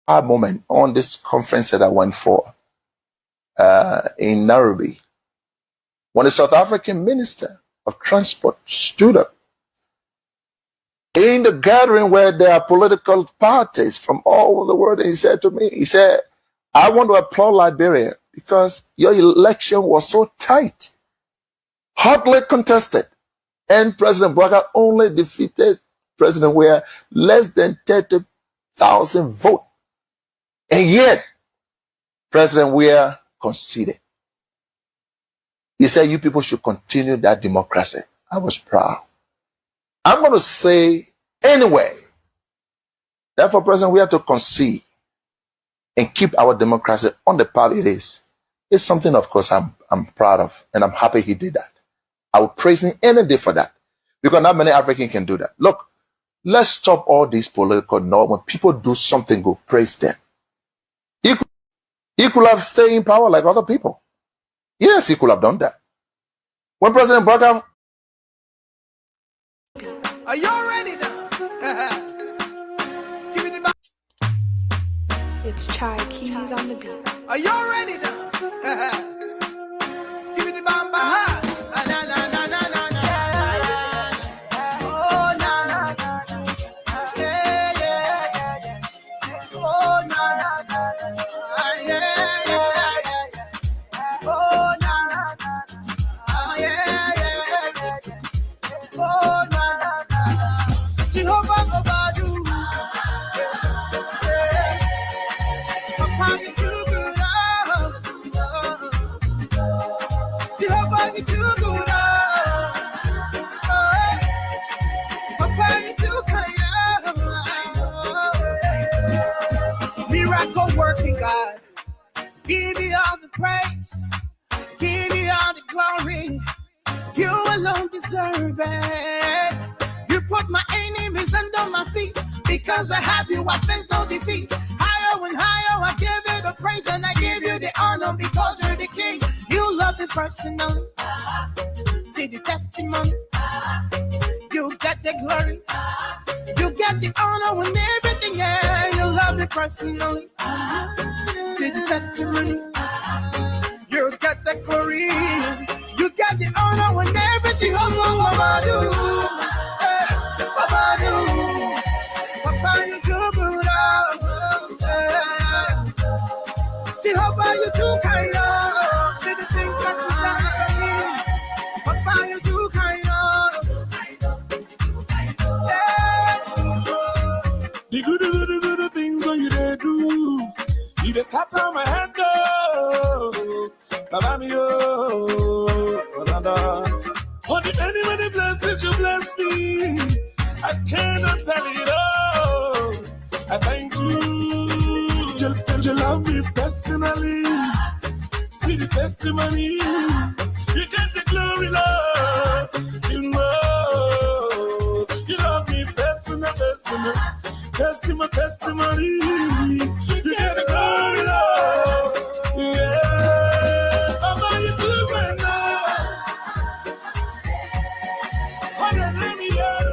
moment on this conference that I went for in Nairobi, when the South African Minister of Transport stood up in the gathering where there are political parties from all over the world, and he said to me, he said, I want to applaud Liberia because your election was so tight, hotly contested, and President BOAKAI only defeated President Weah less than 30,000 votes. And yet, President Weah conceded. He said, you people should continue that democracy. I was proud. I'm going to say anyway, therefore, President Weah to concede and keep our democracy on the path it is something, of course, I'm proud of, and I'm happy he did that. I would praise him any day for that, because not many Africans can do that. Look, let's stop all these political norms. When people do something good, praise them. He could have stayed in power like other people. Yes, he could have done that. When President BOAKAI... Are you ready now? It's Chai Keys on the beat. Are you ready now? Skibidi bamba. Na na na na na na. Oh na na. Yeah yeah. Oh na na. Yeah yeah. Oh na na. Yeah yeah. Oh na na. Jehovah Obadu. Papa, you too good. Jehovah, you too good. Papa, you too kind. Miracle working God. Give you all the praise. Give you all the glory. You alone deserve it. You put my enemies under my feet. Because I have you, I face no defeat. Higher and higher, I give you the praise and I give you the honor because you're the king. You love me personally. See the testimony. You get the glory. You get the honor and everything. Yeah, you love me personally. See the testimony. You get the glory. You get the honor and everything. Oh, Baba do. Papa, you too good. Jehovah, you too kind. See the things that you done for me. Papa, you too kind. The good things when you they do. You just scatter my head. Baba me on the many blessings you bless me. I cannot tell it all. I thank you. You love me personally. See the testimony. You get the glory, Lord. You know. You love me personal. Testimony. You get the glory, Lord. Yeah. Baba, you do right now. Oh, you let me out.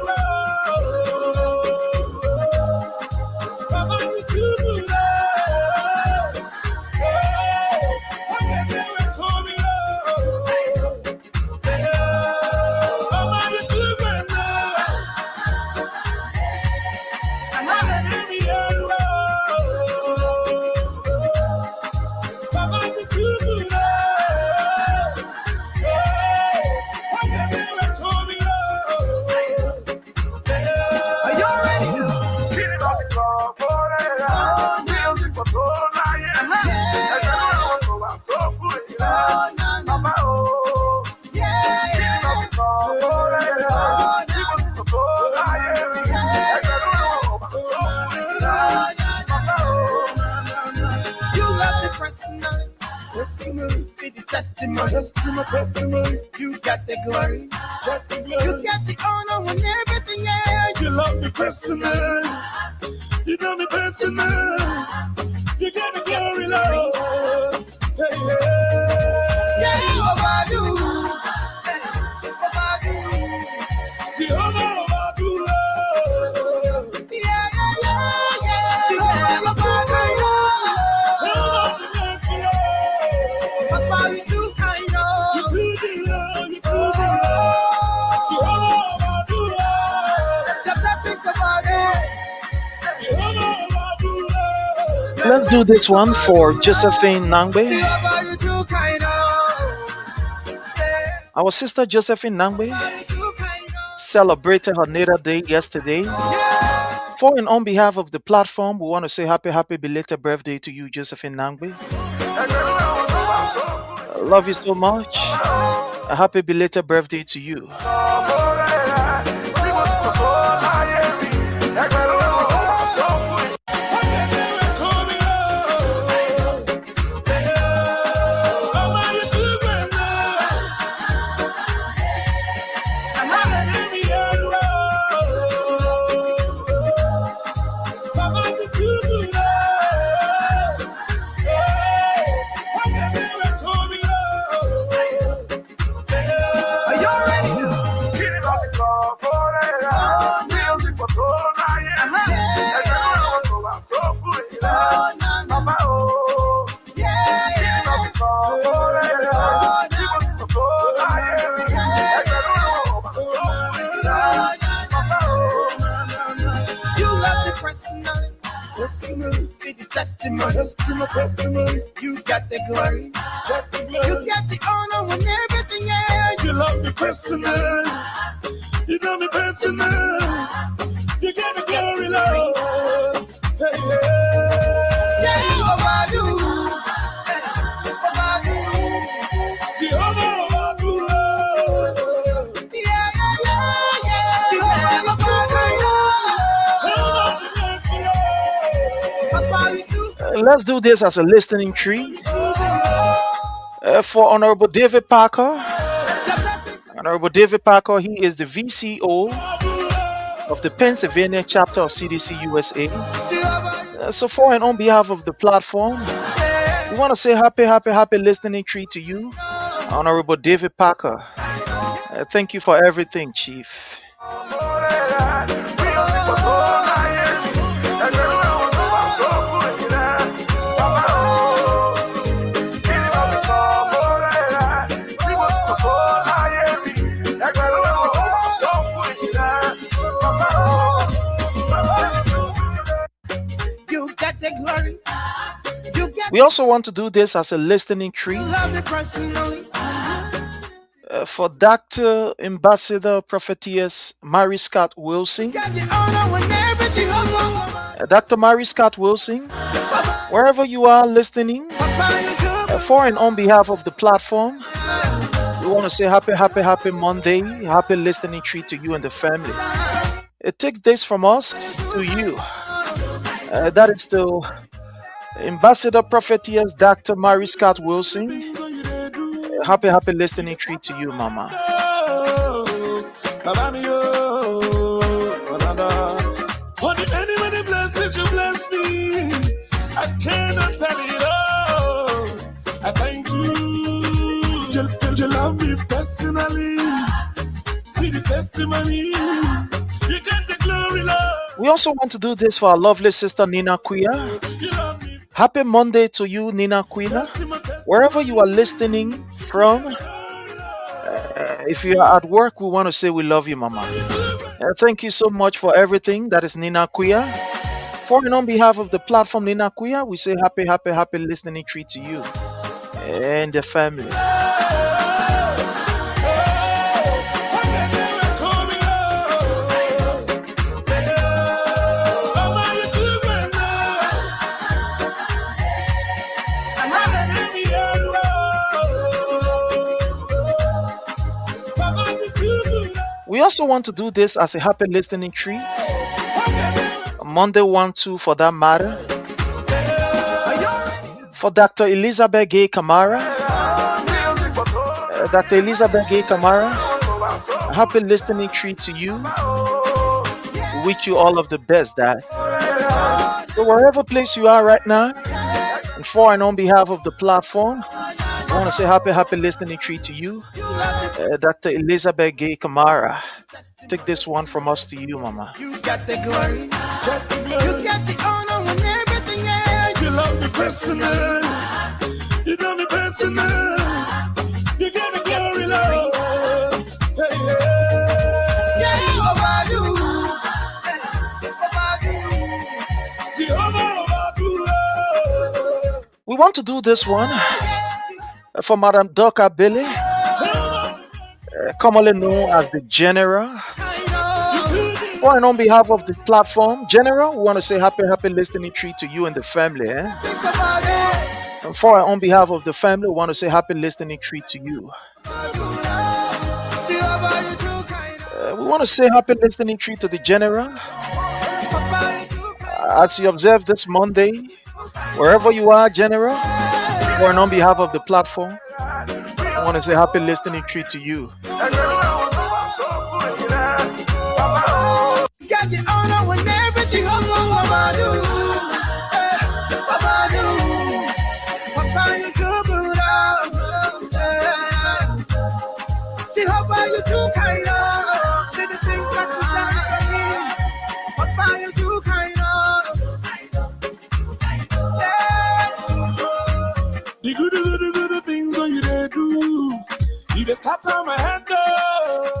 See the testimony. You got the glory. You got the honor and everything. Yeah. You love me personal. You know me personal. You got the glory, Lord. Hey, yeah. Yeah, Obadu. Jehovah Obadu. Yeah. Jehovah Obadu. Let's do this one for Josephine Nangbe. Our sister Josephine Nangbe celebrated her natal day yesterday. For and on behalf of the platform, we want to say happy belated birthday to you, Josephine Nangbe. I love you so much. A happy belated birthday to you. See the testimony. You got the glory. You got the honor and everything else. You love me personal. You know me personal. You get the glory, Lord. Hey, yeah. Yeah, Obadu. Obadu. Jehovah Obadu. Yeah. Jehovah Obadu. Let's do this as a listening tree for Honorable David Parker. Honorable David Parker, he is the VCO of the Pennsylvania chapter of CDC USA. So for and on behalf of the platform, we want to say happy listening tree to you, Honorable David Parker. Thank you for everything, Chief. We also want to do this as a listening tree for Dr. Ambassador Prophetess Mary Scott Wilson. Dr. Mary Scott Wilson, wherever you are listening, for and on behalf of the platform, we want to say happy Monday, happy listening tree to you and the family. It takes this from us to you. That is to Ambassador Prophetess Dr. Mary Scott Wilson. Happy listening tree to you, Mama. Anybody bless you bless me. I cannot tell it all. I thank you. You love me personally. See the testimony. You get the glory, Lord. We also want to do this for our lovely sister Nina Quia. Happy Monday to you, Nina Quina. Wherever you are listening from, if you are at work, we want to say we love you, Mama. Thank you so much for everything. That is Nina Quia. For and on behalf of the platform, Nina Quia, we say happy listening tree to you and the family. We also want to do this as a happy listening tree. Monday 1-2 for that matter. For Dr. Elizabeth Gay Kamara. Dr. Elizabeth Gay Kamara, a happy listening tree to you. We wish you all of the best, Dad. So wherever place you are right now, and for and on behalf of the platform, I want to say happy listening tree to you, Dr. Elizabeth Gay Kamara. Take this one from us to you, Mama. You got the glory. You got the honor and everything else. You love me personal. You know me personal. You get the glory, Lord. Hey, yeah. Yeah, Obadu. Jehovah Obadu. We want to do this one for Madam Doka Billy, commonly known as the General. For and on behalf of the platform, General, we want to say happy listening treat to you and the family. And for and on behalf of the family, we want to say happy listening treat to you. We want to say happy listening treat to the General. As you observe this Monday, wherever you are, General, or on behalf of the platform, I want to say happy listening treat to you. Get the honor when everything I'm Papa you too good Jehovah, you too kind of. Say the things that you done for me. Papa, you too kind of. The good things that you they do. You just scatter my head.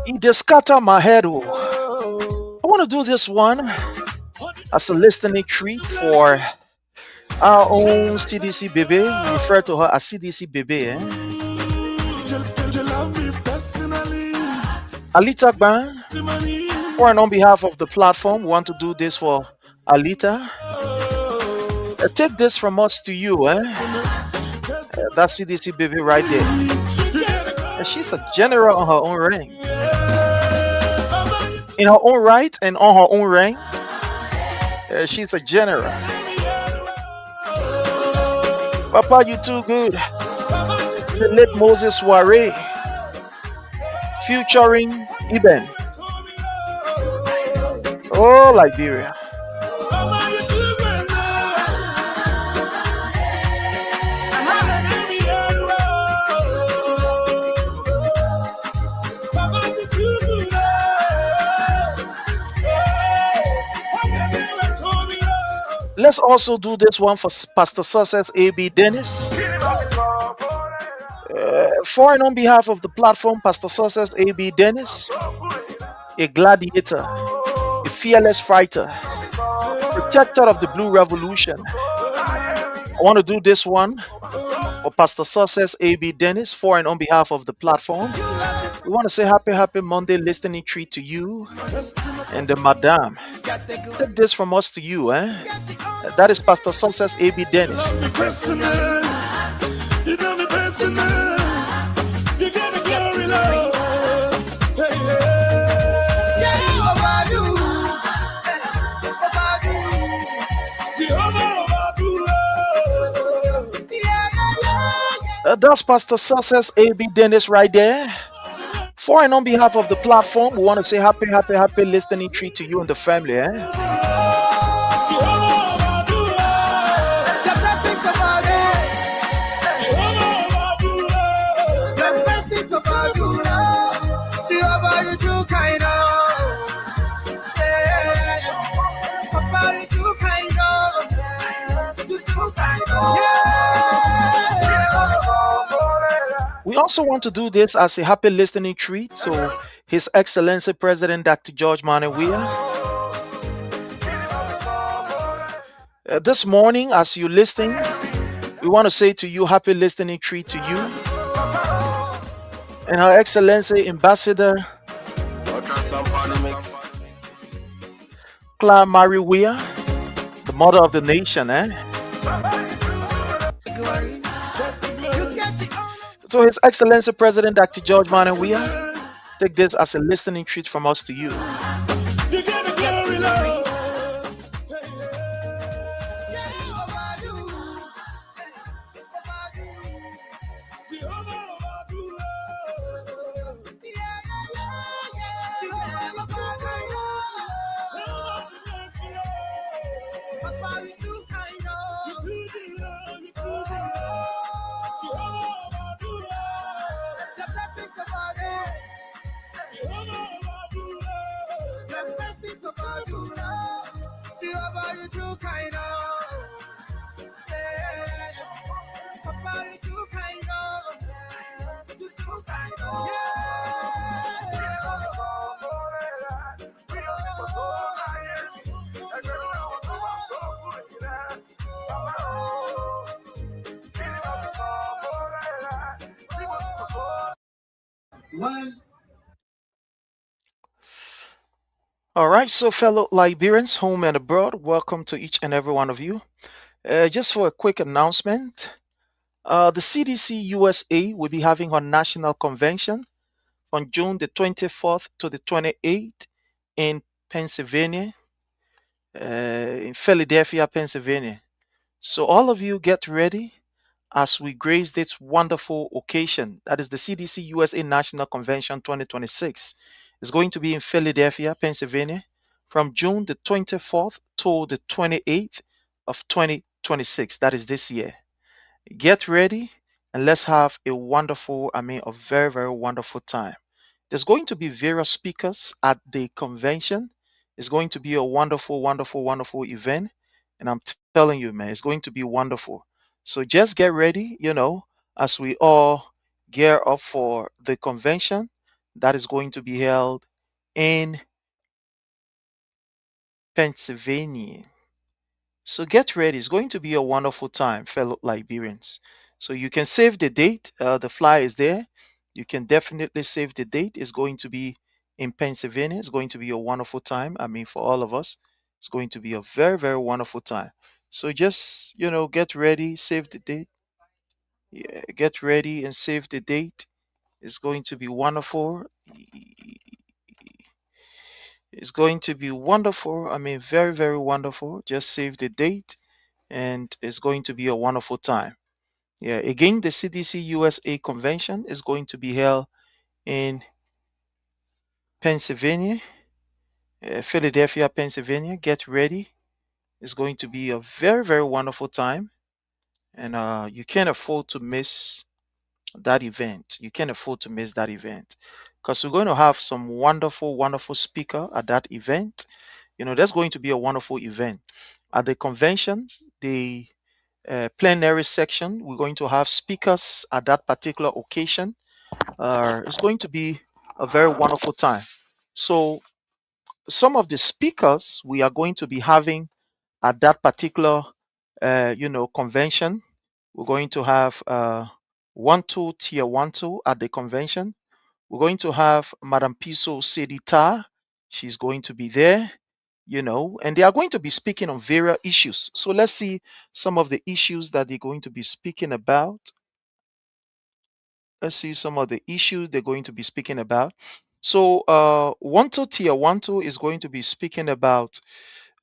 He just scatter my head. I want to do this one as a listening treat for our own CDC baby. We refer to her as CDC baby. Alita Ban, for and on behalf of the platform, we want to do this for Alita. Take this from us to you. That CDC baby right there. And she's a general on her own rank. In her own right and on her own rank, she's a general. Papa, you too good. The late Moses Soiree, featuring Eben. Oh, Liberia. Let's also do this one for Pastor Success A.B. Dennis. For and on behalf of the platform, Pastor Success A.B. Dennis, a gladiator, a fearless fighter, protector of the Blue Revolution. I want to do this one for Pastor Success A.B. Dennis, for and on behalf of the platform. We want to say happy Monday listening treat to you and the madam. Take this from us to you. That is Pastor Success A.B. Dennis. You know me personal. You get a glory, Lord. Hey, yeah. That's Pastor Success A.B. Dennis right there. For and on behalf of the platform, we want to say happy listening treat to you and the family. We also want to do this as a happy listening treat to His Excellency President Dr. George MANNEH. This morning, as you listen, we want to say to you, happy listening treat to you and Her Excellency Ambassador Claire Marie Weah, the mother of the nation. So His Excellency President Dr. George MANNEH, take this as a listening treat from us to you. All right, so fellow Liberians, home and abroad, welcome to each and every one of you. Just for a quick announcement, the CDC USA will be having her national convention on June the 24th to the 28th in Pennsylvania, in Philadelphia, Pennsylvania. So all of you get ready as we grace this wonderful occasion. That is the CDC USA National Convention 2026. It's going to be in Philadelphia, Pennsylvania from June the 24th to the 28th of 2026. That is this year. Get ready and let's have a wonderful, a very, very wonderful time. There's going to be various speakers at the convention. It's going to be a wonderful, wonderful, wonderful event. And I'm telling you, man, it's going to be wonderful. So just get ready, as we all gear up for the convention that is going to be held in Pennsylvania. So get ready. It's going to be a wonderful time, fellow Liberians. So you can save the date. The flyer is there. You can definitely save the date. It's going to be in Pennsylvania. It's going to be a wonderful time. For all of us, it's going to be a very, very wonderful time. So just, get ready, save the date. Yeah, get ready and save the date. It's going to be wonderful. It's going to be wonderful. Very, very wonderful. Just save the date and it's going to be a wonderful time. Yeah, again, the CDC USA convention is going to be held in Pennsylvania, Philadelphia, Pennsylvania. Get ready. It's going to be a very, very wonderful time. And you can't afford to miss that event. You can't afford to miss that event because we're going to have some wonderful, wonderful speaker at that event. That's going to be a wonderful event. At the convention, the plenary section, we're going to have speakers at that particular occasion. It's going to be a very wonderful time. So some of the speakers we are going to be having at that particular convention, we're going to have 1-2 tier 1-2 at the convention. We're going to have Madam Piso Sedita. She's going to be there, and they are going to be speaking on various issues. So let's see some of the issues that they're going to be speaking about. Let's see some of the issues they're going to be speaking about. So 1-2 tier 1-2 is going to be speaking about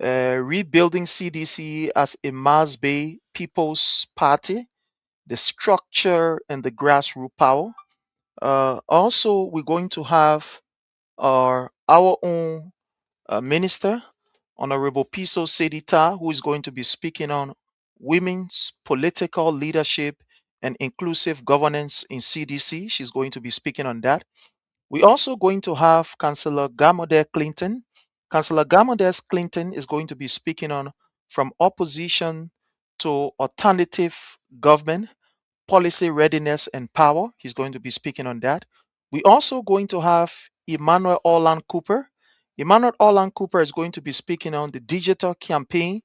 rebuilding CDC as a mass bay people's party, the structure and the grassroots power. Also, we're going to have our own minister, Honorable Piso Sedita, who is going to be speaking on women's political leadership and inclusive governance in CDC. She's going to be speaking on that. We're also going to have Councillor Gamode Clinton. Councillor Gamode Clinton is going to be speaking on from opposition to alternative government, policy readiness and power. He's going to be speaking on that. We're also going to have Emmanuel Orland Cooper. Emmanuel Orland Cooper is going to be speaking on the digital campaign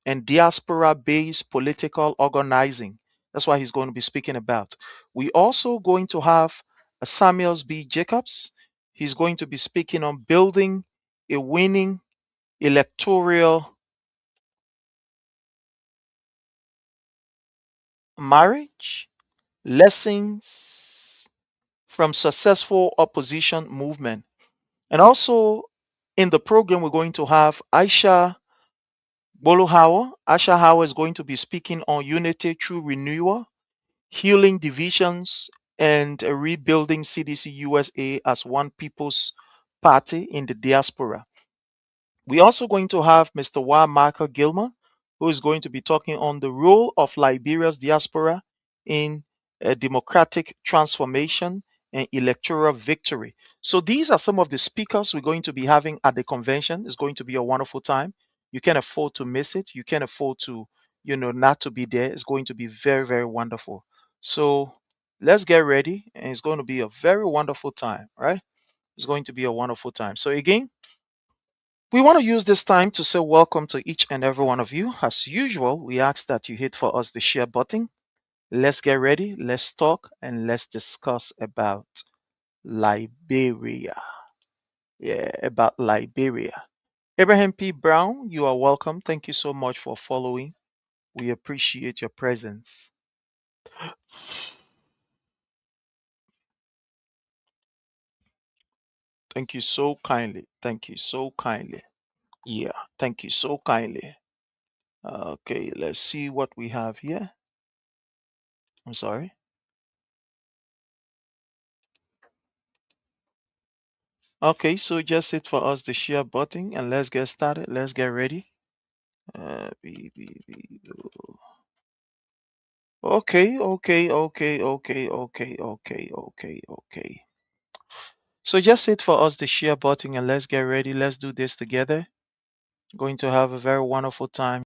and diaspora-based political organizing. That's what he's going to be speaking about. We're also going to have Samuels B. Jacobs. He's going to be speaking on building a winning electoral marriage, lessons from successful opposition movement. And also in the program, we're going to have Aisha Bolohawa. Aisha Hawa is going to be speaking on unity through renewal, healing divisions, and rebuilding CDC USA as one people's party in the diaspora. We're also going to have Mr. Y. Michael Gilmer, who is going to be talking on the role of Liberia's diaspora in democratic transformation and electoral victory. So these are some of the speakers we're going to be having at the convention. It's going to be a wonderful time. You can't afford to miss it. You can't afford to, not to be there. It's going to be very, very wonderful. So let's get ready, and it's going to be a very wonderful time, right? It's going to be a wonderful time. So again, we want to use this time to say welcome to each and every one of you. As usual, we ask that you hit for us the share button. Let's get ready, let's talk, and let's discuss about Liberia. Yeah, about Liberia. Abraham P. Brown, you are welcome. Thank you so much for following. We appreciate your presence. Thank you so kindly. Thank you so kindly. Yeah, thank you so kindly. Okay, let's see what we have here. I'm sorry. Okay, so just it for us the share button and let's get started. Let's get ready. Okay, okay, okay, okay, okay, okay, okay, okay. So just it for us the share button and let's get ready. Let's do this together. Going to have a very wonderful time.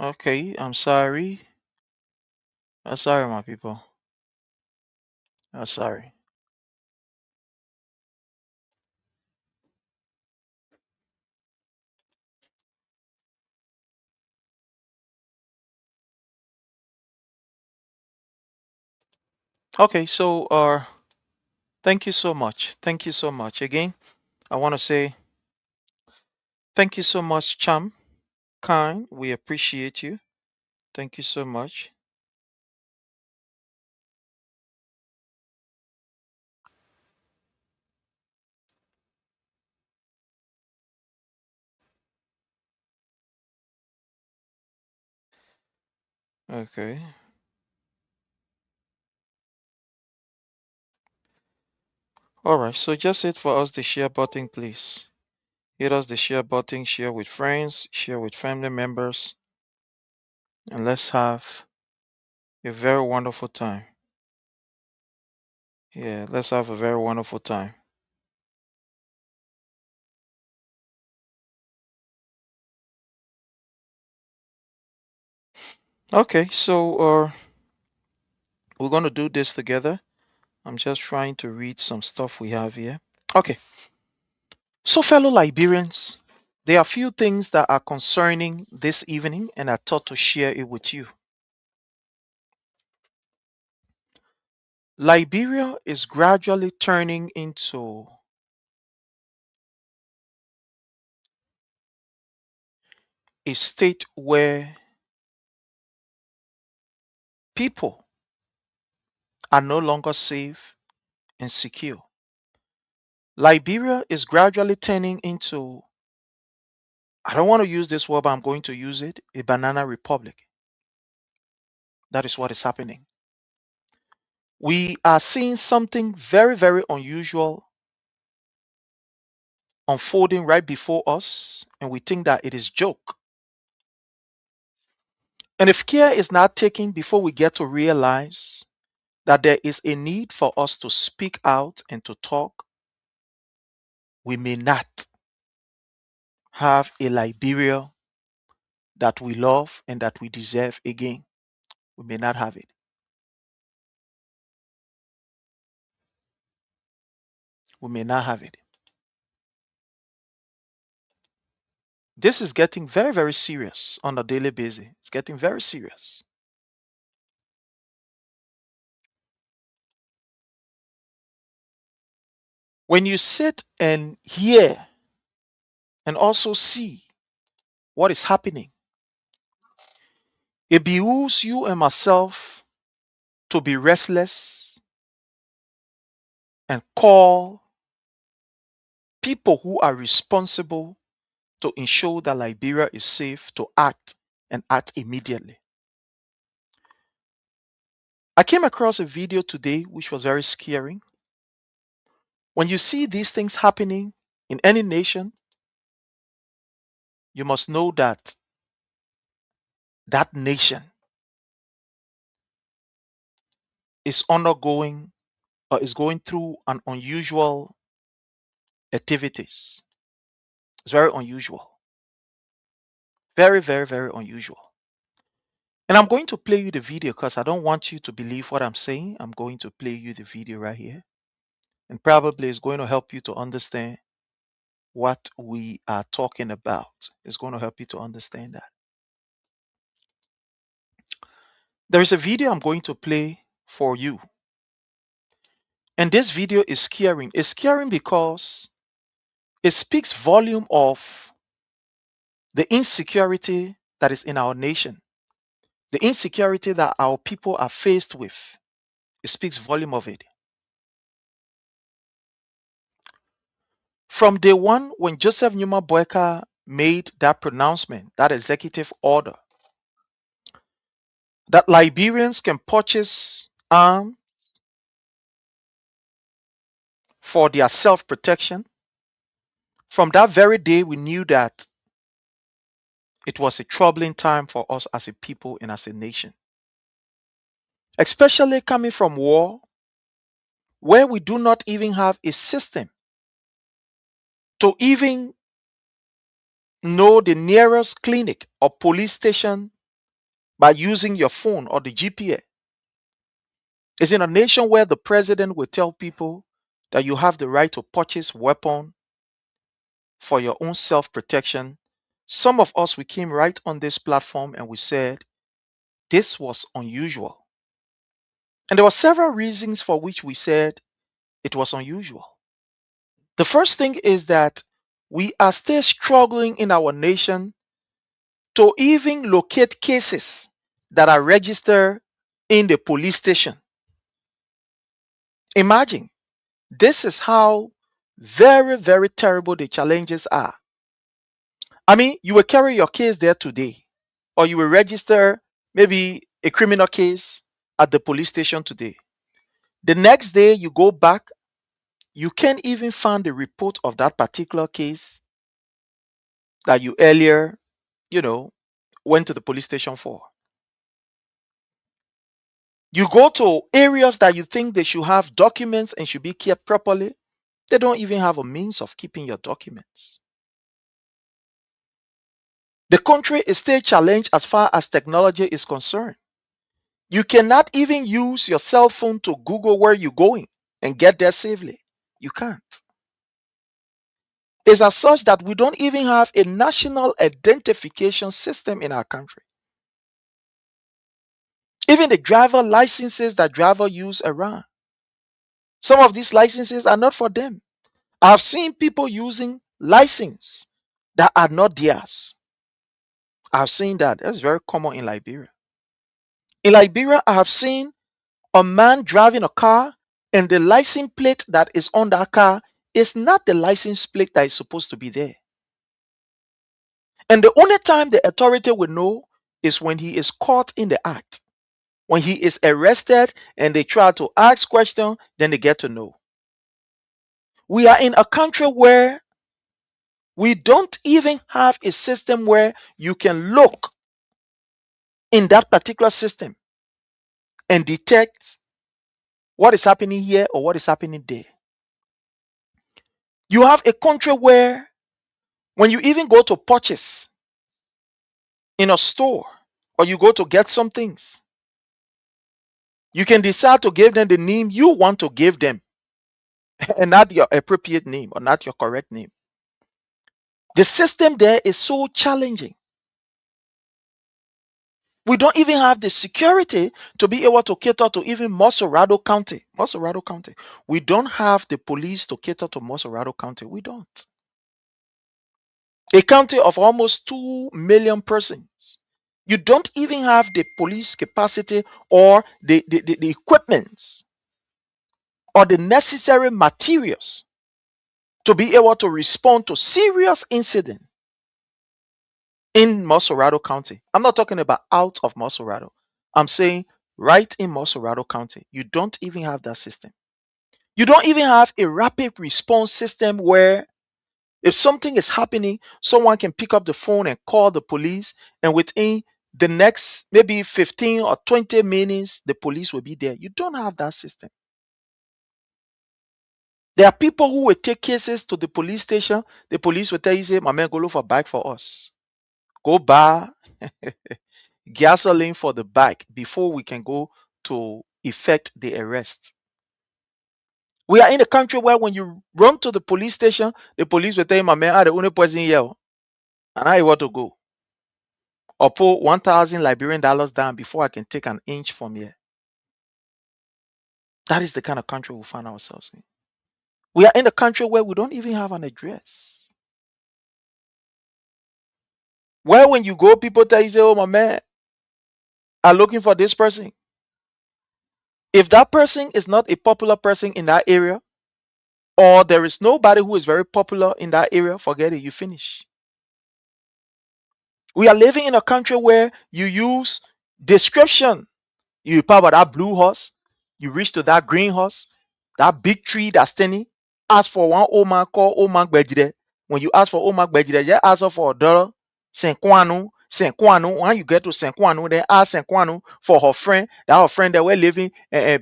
Okay, I'm sorry. I'm sorry, my people. I'm sorry. Okay, so thank you so much. Thank you so much. Again, I want to say thank you so much, Cham. Kind, we appreciate you. Thank you so much. Okay. All right, so just hit for us the share button, please. Hit us the share button, share with friends, share with family members, and let's have a very wonderful time. Yeah, let's have a very wonderful time. Okay, so we're going to do this together. I'm just trying to read some stuff we have here. Okay, so fellow Liberians, there are a few things that are concerning this evening, and I thought to share it with you. Liberia is gradually turning into a state where people are no longer safe and secure. Liberia is gradually turning into, I don't want to use this word, but I'm going to use it, a banana republic. That is what is happening. We are seeing something very, very unusual unfolding right before us, and we think that it is joke. And if care is not taken before we get to realize that there is a need for us to speak out and to talk, we may not have a Liberia that we love and that we deserve again. We may not have it. We may not have it. This is getting very, very serious on a daily basis. It's getting very serious. When you sit and hear and also see what is happening It behooves you and myself to be restless and call people who are responsible to ensure that Liberia is safe to act and act immediately. I came across a video today which was very scary. When you see these things happening in any nation, you must know that that nation is undergoing or is going through an unusual activities. It's very unusual. Very, very, very unusual. And I'm going to play you the video because I don't want you to believe what I'm saying. I'm going to play you the video right here. And probably it's going to help you to understand what we are talking about. It's going to help you to understand that. There is a video I'm going to play for you. And this video is scaring. It's scaring because it speaks volume of the insecurity that is in our nation, the insecurity that our people are faced with. It speaks volume of it. From day one, when Joseph Numa BOAKAI made that pronouncement, that executive order, that Liberians can purchase arms for their self-protection, from that very day, we knew that it was a troubling time for us as a people and as a nation. Especially coming from war, where we do not even have a system to even know the nearest clinic or police station by using your phone or the GPS. It's in a nation where the president will tell people that you have the right to purchase weapon for your own self-protection. Some of us, we came right on this platform and we said this was unusual. And there were several reasons for which we said it was unusual. The first thing is that we are still struggling in our nation to even locate cases that are registered in the police station. Imagine, this is how very, very terrible the challenges are. I mean, you will carry your case there today, or you will register maybe a criminal case at the police station today. The next day you go back, you can't even find the report of that particular case that you earlier, went to the police station for. You go to areas that you think they should have documents and should be kept properly. They don't even have a means of keeping your documents. The country is still challenged as far as technology is concerned. You cannot even use your cell phone to Google where you're going and get there safely. You can't. It's as such that we don't even have a national identification system in our country. Even the driver licenses that drivers use around, some of these licenses are not for them. I've seen people using licenses that are not theirs. I've seen that. That's very common in Liberia. In Liberia, I have seen a man driving a car and the license plate that is on that car is not the license plate that is supposed to be there. And the only time the authority will know is when he is caught in the act. When he is arrested and they try to ask questions, then they get to know. We are in a country where we don't even have a system where you can look in that particular system and detect what is happening here or what is happening there. You have a country where when you even go to purchase in a store or you go to get some things, you can decide to give them the name you want to give them and not your appropriate name or not your correct name. The system there is so challenging. We don't even have the security to be able to cater to even Mosorado County. Mosorado County. We don't have the police to cater to Mosorado County. We don't. A county of almost 2 million persons. You don't even have the police capacity or the equipment or the necessary materials to be able to respond to serious incident in Mosorado County. I'm not talking about out of Mosorado. I'm saying right in Mosorado County. You don't even have that system. You don't even have a rapid response system where if something is happening, someone can pick up the phone and call the police, and within the next maybe 15 or 20 minutes, the police will be there. You don't have that system. There are people who will take cases to the police station. The police will tell you, say, my man, go look for a bike for us. Go buy gasoline for the bike before we can go to effect the arrest. We are in a country where when you run to the police station, the police will tell you, my man, I'm the only person here, and I want to go. Or put 1,000 Liberian dollars down before I can take an inch from here. That is the kind of country we find ourselves in. We are in a country where we don't even have an address. Where when you go, people tell you, say, oh, my man, I'm looking for this person. If that person is not a popular person in that area, or there is nobody who is very popular in that area, forget it, you finish. We are living in a country where you use description. You power that blue horse, you reach to that green horse, that big tree that's standing. Ask for one old man called old man Gbejide. When you ask for old man Gbejide, just ask her for a dollar. Senkwanu. When you get to Senkwanu, then ask Senkwanu for her friend. That her friend that we're living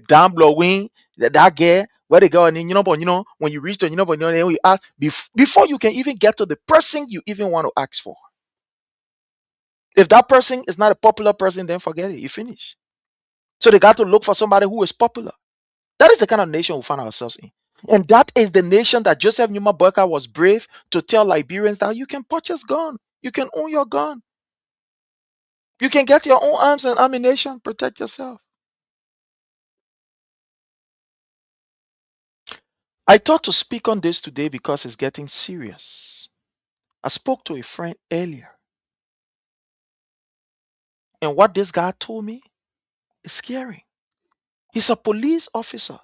down below wing. That girl, where they go, and when you reach to then you ask before you can even get to the person you even want to ask for. If that person is not a popular person, then forget it. You finish. So they got to look for somebody who is popular. That is the kind of nation we find ourselves in. And that is the nation that Joseph Numa BOAKAI was brave to tell Liberians that you can purchase gun. You can own your gun. You can get your own arms and ammunition. Protect yourself. I thought to speak on this today because it's getting serious. I spoke to a friend earlier. And what this guy told me is scary. He's a police officer.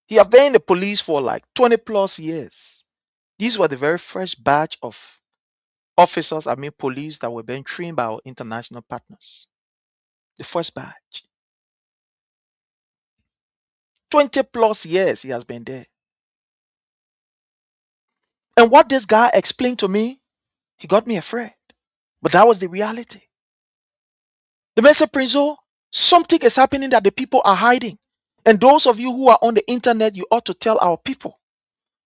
He has been in the police for like 20 plus years. These were the very first batch of officers, police that were being trained by our international partners. The first batch. 20 plus years he has been there. And what this guy explained to me, he got me afraid. But that was the reality. The man said, Prinzo, something is happening that the people are hiding. And those of you who are on the internet, you ought to tell our people.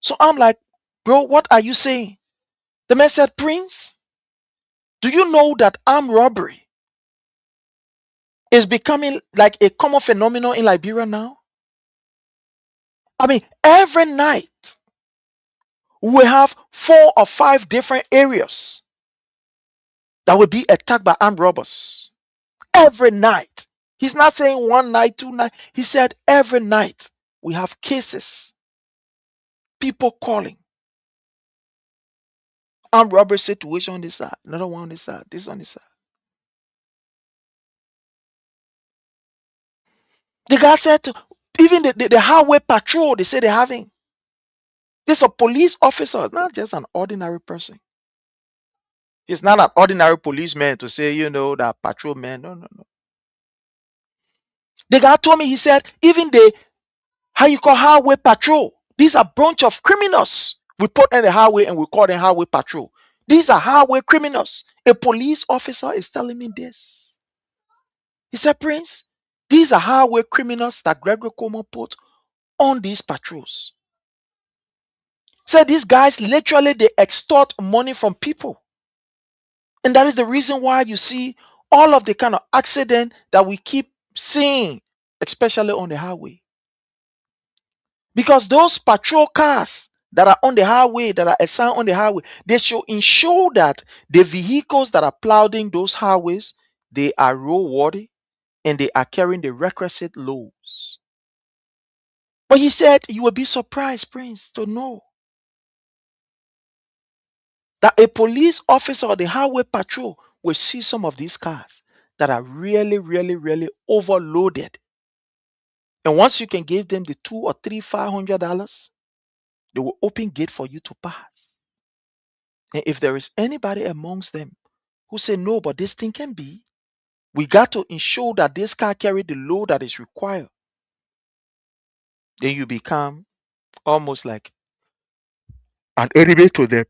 So I'm like, bro, what are you saying? The man said, Prince, do you know that armed robbery is becoming like a common phenomenon in Liberia now? Every night we have 4 or 5 different areas that will be attacked by armed robbers. Every night. He's not saying 1 night, 2 nights. He said every night we have cases. People calling. Armed robbery situation on this side, another one on this side, this on this side. The guy said even the highway patrol, they say they're having. This is a police officer, not just an ordinary person. He's not an ordinary policeman to say, that patrolman. No. The guy told me, he said, even the highway patrol, these are bunch of criminals. We put on the highway and we call them highway patrol. These are highway criminals. A police officer is telling me this. He said, Prince, these are highway criminals that Gregory Coleman put on these patrols. So these guys literally they extort money from people. And that is the reason why you see all of the kind of accident that we keep seeing, especially on the highway. Because those patrol cars that are on the highway, that are assigned on the highway, they should ensure that the vehicles that are plowing those highways, they are roadworthy and they are carrying the requisite loads. But he said, you will be surprised, Prince, to know that a police officer or the highway patrol will see some of these cars. that are really, really, really overloaded. And once you can give them the $200 or $500, they will open gate for you to pass. And if there is anybody amongst them who say no, but this thing can be, we got to ensure that this car carry the load that is required. Then you become almost like an enemy to them.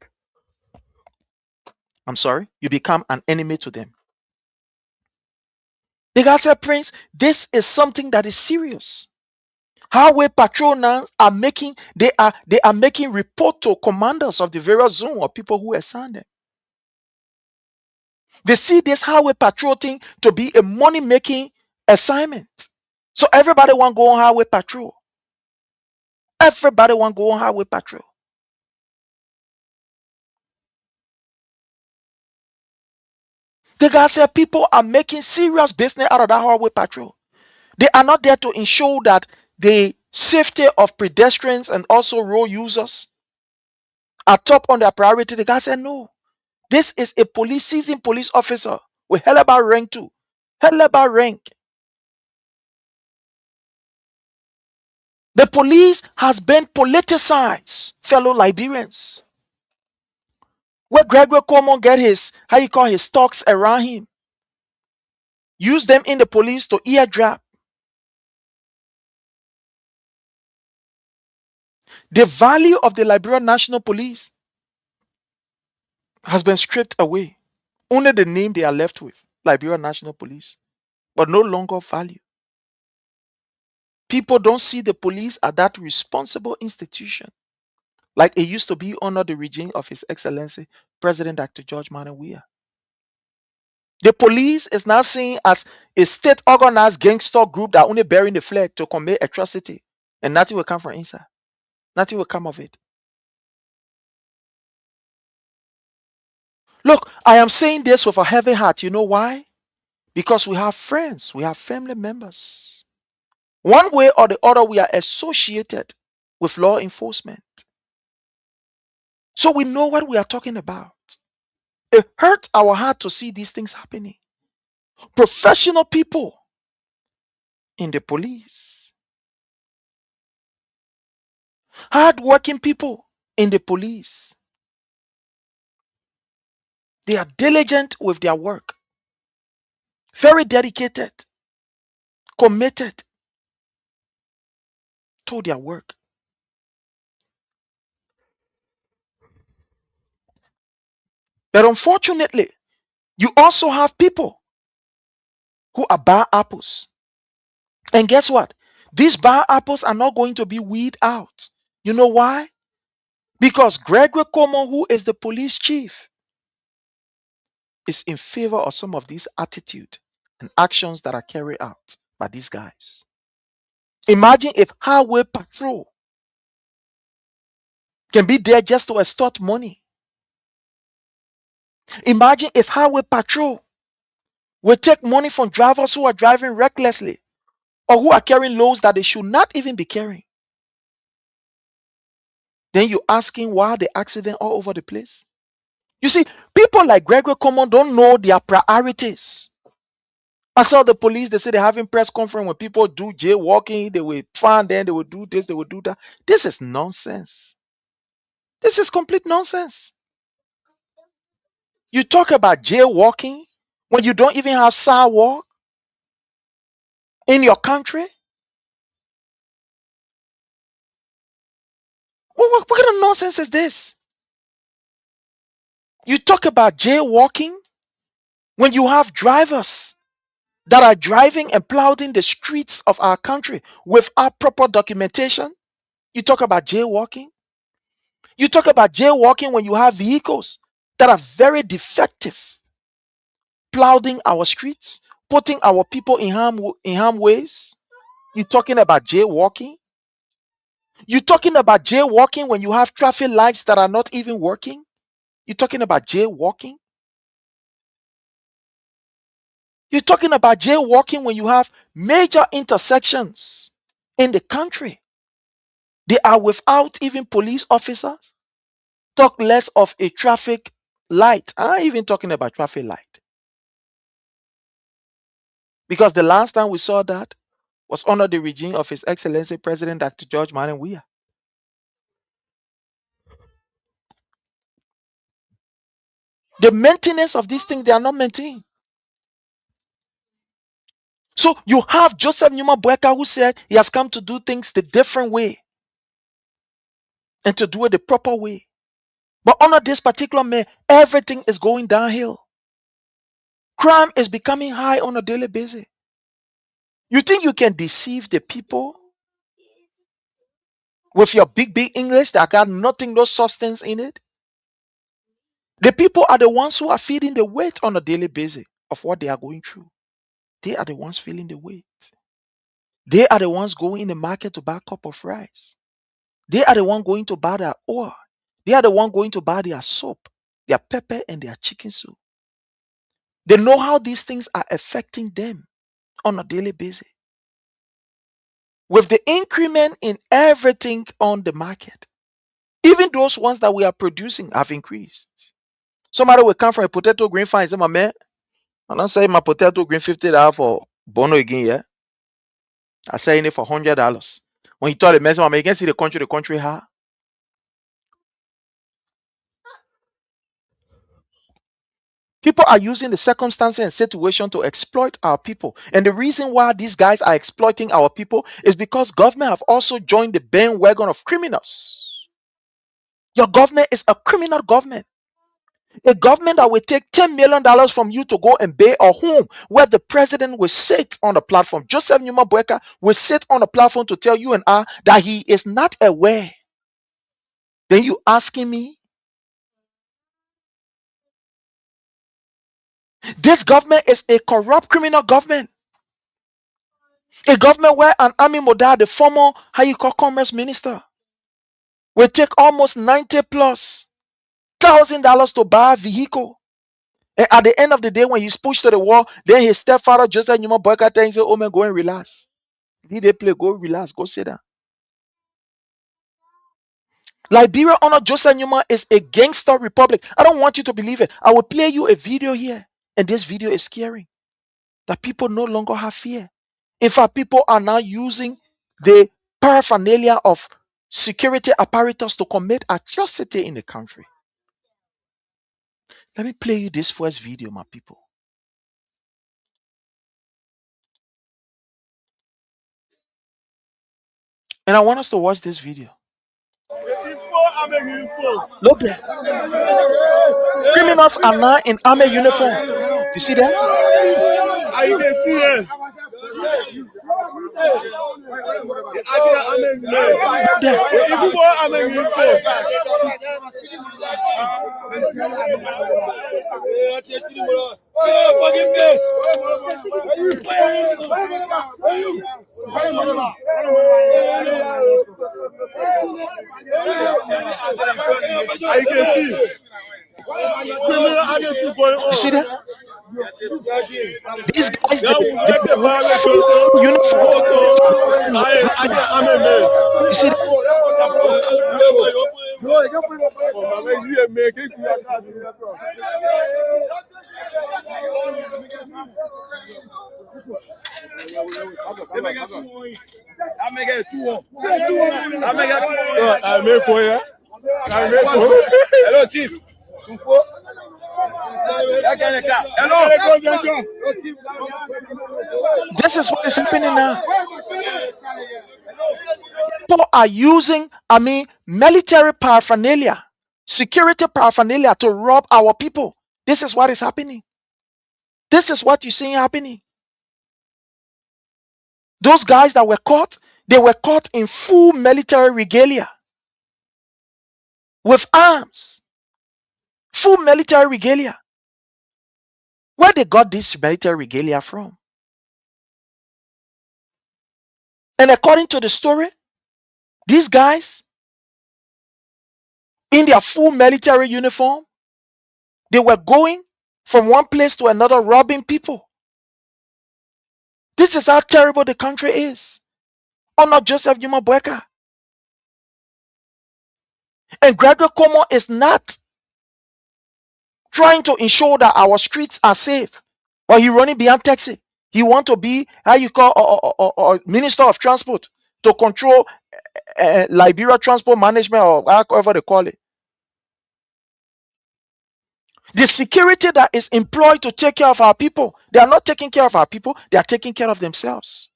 I'm sorry, you become an enemy to them. The guy said, Prince, this is something that is serious. Highway patrol are making making report to commanders of the various zone or people who assign them. They see this highway patrol thing to be a money making assignment. So everybody want to go on highway patrol. Everybody want to go on highway patrol. The guy said people are making serious business out of that highway patrol. They are not there to ensure that the safety of pedestrians and also road users are top on their priority. The guy said no. This is a seasoned police officer with hell about rank too. Hell about rank. The police has been politicized, fellow Liberians. Where Gregory Coleman get his, his talks around him. Use them in the police to eardrop. The value of the Liberian National Police has been stripped away. Only the name they are left with, Liberian National Police, but no longer value. People don't see the police as that responsible institution like it used to be under the regime of His Excellency President Dr. George MANNEH. The police is now seen as a state organized gangster group that only bearing the flag to commit atrocity, and nothing will come from inside. Nothing will come of it. Look, I am saying this with a heavy heart. You know why? Because we have friends, we have family members. One way or the other, we are associated with law enforcement. So we know what we are talking about. It hurts our heart to see these things happening. Professional people in the police, hardworking people in the police, they are diligent with their work, very dedicated, committed to their work. But unfortunately, you also have people who are bad apples. And guess what? These bad apples are not going to be weeded out. You know why? Because Gregory Coleman, who is the police chief, is in favor of some of these attitudes and actions that are carried out by these guys. Imagine if highway patrol can be there just to extort money. Imagine if highway patrol will take money from drivers who are driving recklessly or who are carrying loads that they should not even be carrying. Then you're asking why the accident all over the place. You see, people like Gregory Coleman don't know their priorities. I saw the police, they say they're having press conference when people do jaywalking, they will find them, they will do this, they will do that. This is nonsense. This is complete nonsense. You talk about jaywalking when you don't even have sidewalk in your country? What kind of nonsense is this? You talk about jaywalking when you have drivers that are driving and plowing the streets of our country without proper documentation. You talk about jaywalking. You talk about jaywalking when you have vehicles that are very defective, plowing our streets, putting our people in harm ways. You're talking about jaywalking. You're talking about jaywalking when you have traffic lights that are not even working. You're talking about jaywalking. You're talking about jaywalking when you have major intersections in the country. They are without even police officers. Talk less of a traffic light. I'm not even talking about traffic light. Because the last time we saw that was under the regime of His Excellency President Dr. George MANNEH. The maintenance of these things, they are not maintained. So you have Joseph Numa Boakai, who said he has come to do things the different way and to do it the proper way. But under this particular man, everything is going downhill. Crime is becoming high on a daily basis. You think you can deceive the people with your big English that got nothing, no substance in it? The people are the ones who are feeling the weight on a daily basis of what they are going through. They are the ones feeling the weight. They are the ones going in the market to buy a cup of rice. They are the one going to buy their oil. They are the one going to buy their soap, their pepper, and their chicken soup. They know how these things are affecting them on a daily basis. With the increment in everything on the market, even those ones that we are producing have increased. Somebody will come from a potato green farm and say, my man, I'm not saying my potato green $50 for Bono again, yeah? I'm selling it for $100. When he told the man, you can see the country high. People are using the circumstances and situation to exploit our people. And the reason why these guys are exploiting our people is because government have also joined the bandwagon of criminals. Your government is a criminal government. A government that will take $10 million from you to go and buy a home where the president will sit on the platform. Joseph Numa Boakai will sit on the platform to tell you and I that he is not aware. Then you asking me? This government is a corrupt criminal government. A government where an Ami Moda, the former commerce minister, will take almost $90,000+ to buy a vehicle. And at the end of the day, when he's pushed to the wall, then his stepfather, Joseph Numa Boakai, tells him, oh man, go and relax. Did they play? Go relax, go sit down. Liberia under Joseph Numa is a gangster republic. I don't want you to believe it. I will play you a video here. And this video is scary. That people no longer have fear. In fact, people are now using the paraphernalia of security apparatus to commit atrocity in the country. Let me play you this first video, my people. And I want us to watch this video. Look there. Criminals are now in army uniform. You see that? I can see it. I can see. You see that? These guys, they uniform. You see that? Hello, Chief. This is what is happening now. People are using, military paraphernalia, security paraphernalia to rob our people. This is what is happening. This is what you're seeing happening. Those guys that were caught, they were caught in full military regalia with arms. Full military regalia. Where they got this military regalia from? And according to the story, these guys in their full military uniform, they were going from one place to another robbing people. This is how terrible the country is. Under Joseph Numa Boakai. And Gregory Como is not trying to ensure that our streets are safe, but he's running behind taxi. He want to be how you call or Minister of Transport to control Liberia Transport Management or however they call it. The security that is employed to take care of our people, they are not taking care of our people, they are taking care of themselves.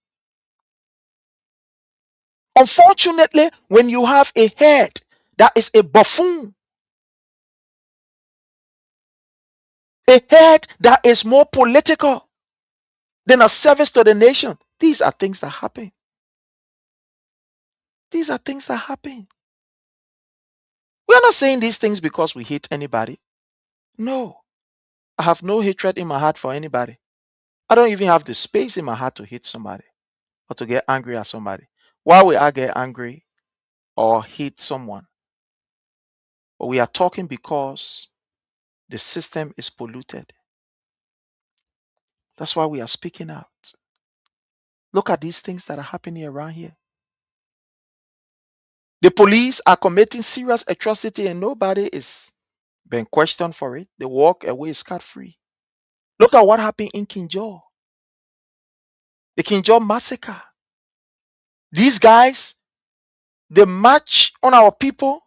Unfortunately, when you have a head that is a buffoon, a head that is more political than a service to the nation, these are things that happen. These are things that happen. We are not saying these things because we hate anybody. No, I have no hatred in my heart for anybody. I don't even have the space in my heart to hate somebody or to get angry at somebody. Why would I get angry or hate someone? But we are talking because the system is polluted. That's why we are speaking out. Look at these things that are happening around here. The police are committing serious atrocity and nobody is being questioned for it. They walk away scot-free. Look at what happened in Kinjor. The Kinjor massacre. These guys, they march on our people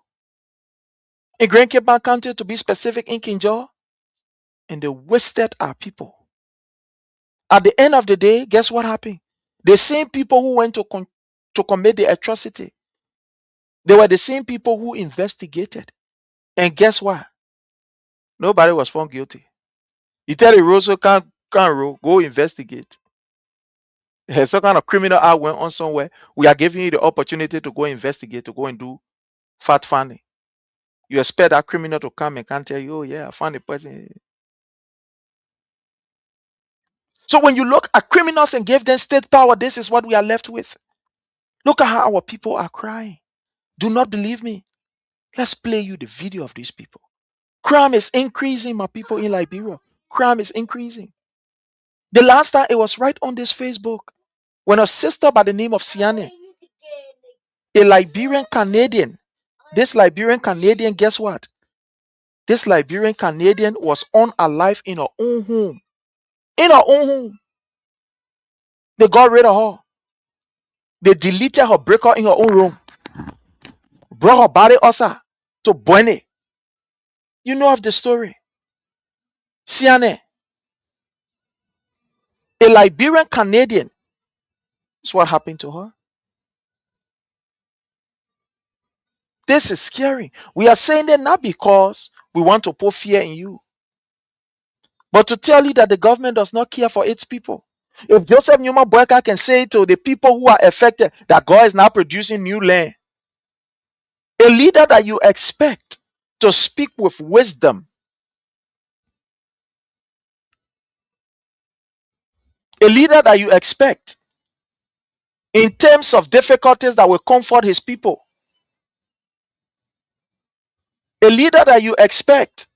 in Grand Cape County, to be specific, in Kinjor, and they wasted our people. At the end of the day, guess what happened? The same people who went to commit the atrocity, they were the same people who investigated. And guess what? Nobody was found guilty. You tell the Rosso can't roll, go investigate. There's some kind of criminal act went on somewhere. We are giving you the opportunity to go investigate, to go and do fact finding. You expect that criminal to come and can't tell you, oh yeah, I found the person. So when you look at criminals and give them state power, this is what we are left with. Look at how our people are crying. Do not believe me? Let's play you the video of these people. Crime is increasing, my people in Liberia. Crime is increasing. The last time it was right on this Facebook when a sister by the name of Siane, a Liberian Canadian, this Liberian Canadian, guess what? This Liberian Canadian was unalive in her own home. In her own home. They got rid of her. They deleted her, break her in her own room. Brought her body also to Buene. You know of the story. Siane, a Liberian Canadian. That's what happened to her. This is scary. We are saying that not because we want to put fear in you, but to tell you that the government does not care for its people. If Joseph Newman Boakai can say to the people who are affected that God is now producing new land, a leader that you expect to speak with wisdom, a leader that you expect in terms of difficulties that will comfort his people, a leader that you expect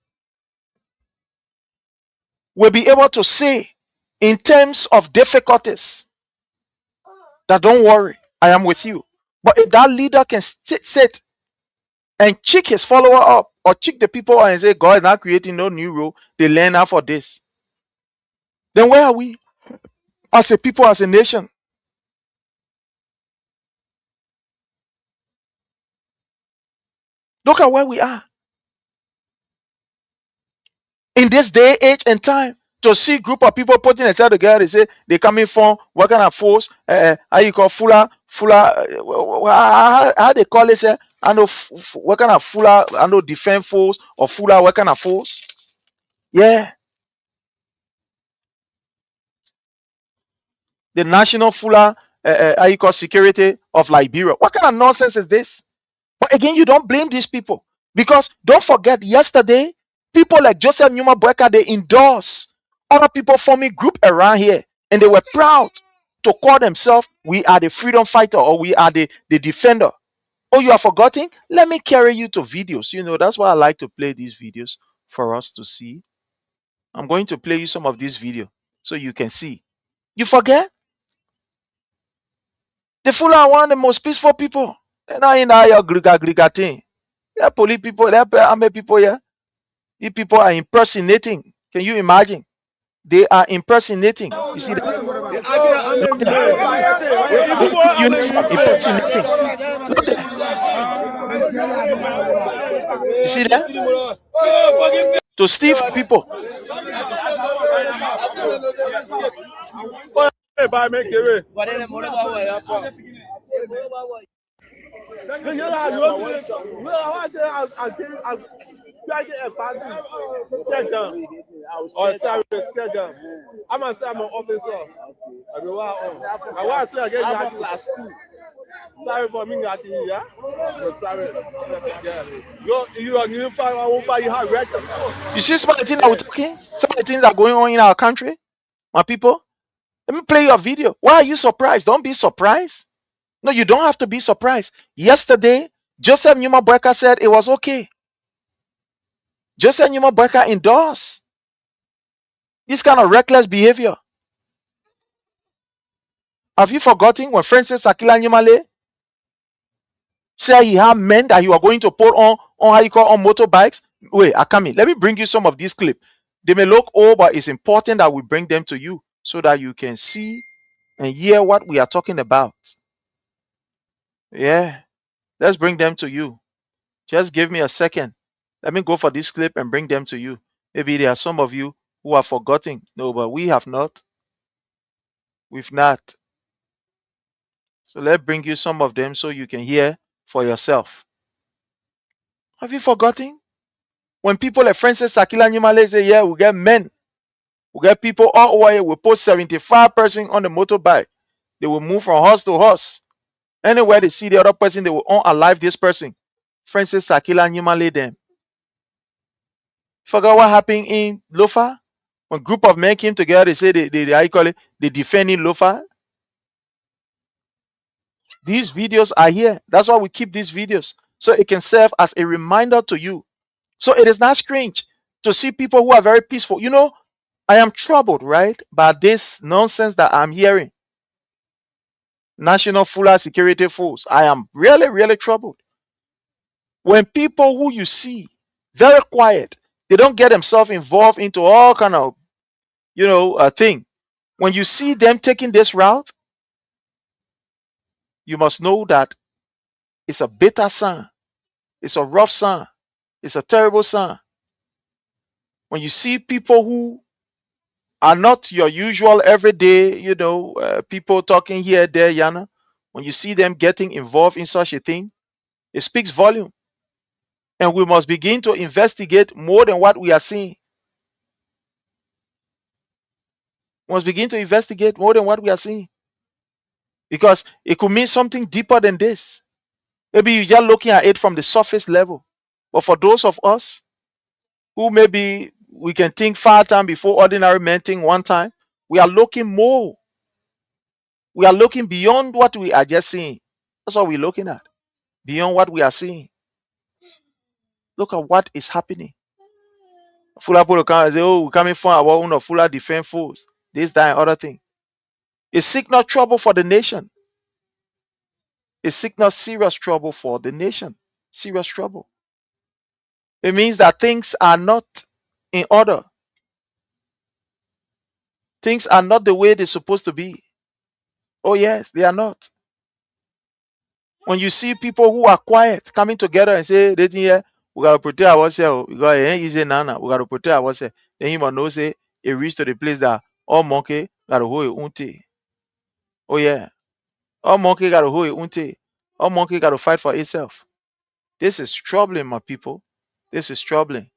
will be able to say in terms of difficulties that don't worry, I am with you. But if that leader can sit and check his follower up or check the people and say God is not creating no new rule, they learn out for this, then where are we as a people, as a nation? Look at where we are in this day, age, and time. To see a group of people putting themselves together, they say they coming from what kind of force? How you call fuller? How they call it? Say, I know what kind of fuller? I know defense force or fuller? What kind of force? Yeah, the national fuller. How you call security of Liberia? What kind of nonsense is this? But again, you don't blame these people because don't forget, yesterday people like Joseph Newman Boakai, they endorse other people forming group around here, and they were proud to call themselves, we are the freedom fighter or we are the defender. Oh, you are forgetting? Let me carry you to videos. You know, that's why I like to play these videos for us to see. I'm going to play you some of these videos so you can see. You forget? The Fulani are one of the most peaceful people. They're not in your griga thing. They're police people, they're army people here. These people are impersonating. Can you imagine? They are impersonating. You see that? Uniform impersonating. You see that? To steal from people. I'm an officer. Sorry for me, yeah. Sorry. You see some of the things that we're talking? Some of the things that are going on in our country, my people. Let me play your video. Why are you surprised? Don't be surprised. No, you don't have to be surprised. Yesterday, Joseph Numa Boyka said it was okay. Joseph Numa Boyka endorsed this kind of reckless behavior. Have you forgotten when Francis Akila Nyumale said he had men that he was going to put on how you call on motorbikes? Wait, Akami, let me bring you some of these clips. They may look old, but it's important that we bring them to you so that you can see and hear what we are talking about. Yeah, let's bring them to you. Just give me a second. Let me go for this clip and bring them to you. Maybe there are some of you who are forgotten. No, but we have not. We've not. So let's bring you some of them so you can hear for yourself. Have you forgotten? When people like Francis Akila Nyumale say, yeah, we get men. We get people all over here. We put 75 person on the motorbike. They will move from horse to horse. Anywhere they see the other person, they will unalive this person. Francis Akila Nyumale them. Forgot what happened in Lofa? When a group of men came together, they say how you call it, they defending Lofa. These videos are here. That's why we keep these videos. So it can serve as a reminder to you. So it is not strange to see people who are very peaceful. You know, I am troubled, right, by this nonsense that I'm hearing. National Fuller Security Force. I am really, really troubled. When people who you see very quiet, they don't get themselves involved into all kind of, thing. When you see them taking this route, you must know that it's a bitter sign. It's a rough sign. It's a terrible sign. When you see people who are not your usual everyday, people talking here, there, Yana, when you see them getting involved in such a thing, it speaks volume. And we must begin to investigate more than what we are seeing. We must begin to investigate more than what we are seeing. Because it could mean something deeper than this. Maybe you're just looking at it from the surface level. But for those of us who maybe we can think 5 times before ordinary men think 1 time, we are looking more. We are looking beyond what we are just seeing. That's what we're looking at. Beyond what we are seeing. Look at what is happening. Fuller people come and say, oh, we're coming from our own Fuller defense force. This, that, and other thing. It signals trouble for the nation. It signals serious trouble for the nation. Serious trouble. It means that things are not in order. Things are not the way they're supposed to be. Oh, yes, they are not. When you see people who are quiet coming together and say, we got to protect ourselves. We got to protect ourselves. Then you must know, say, it reached to the place that all monkey got to hold it unte. Oh, yeah. All monkey got to hold it unte. All monkey got to fight for itself. This is troubling, my people. This is troubling.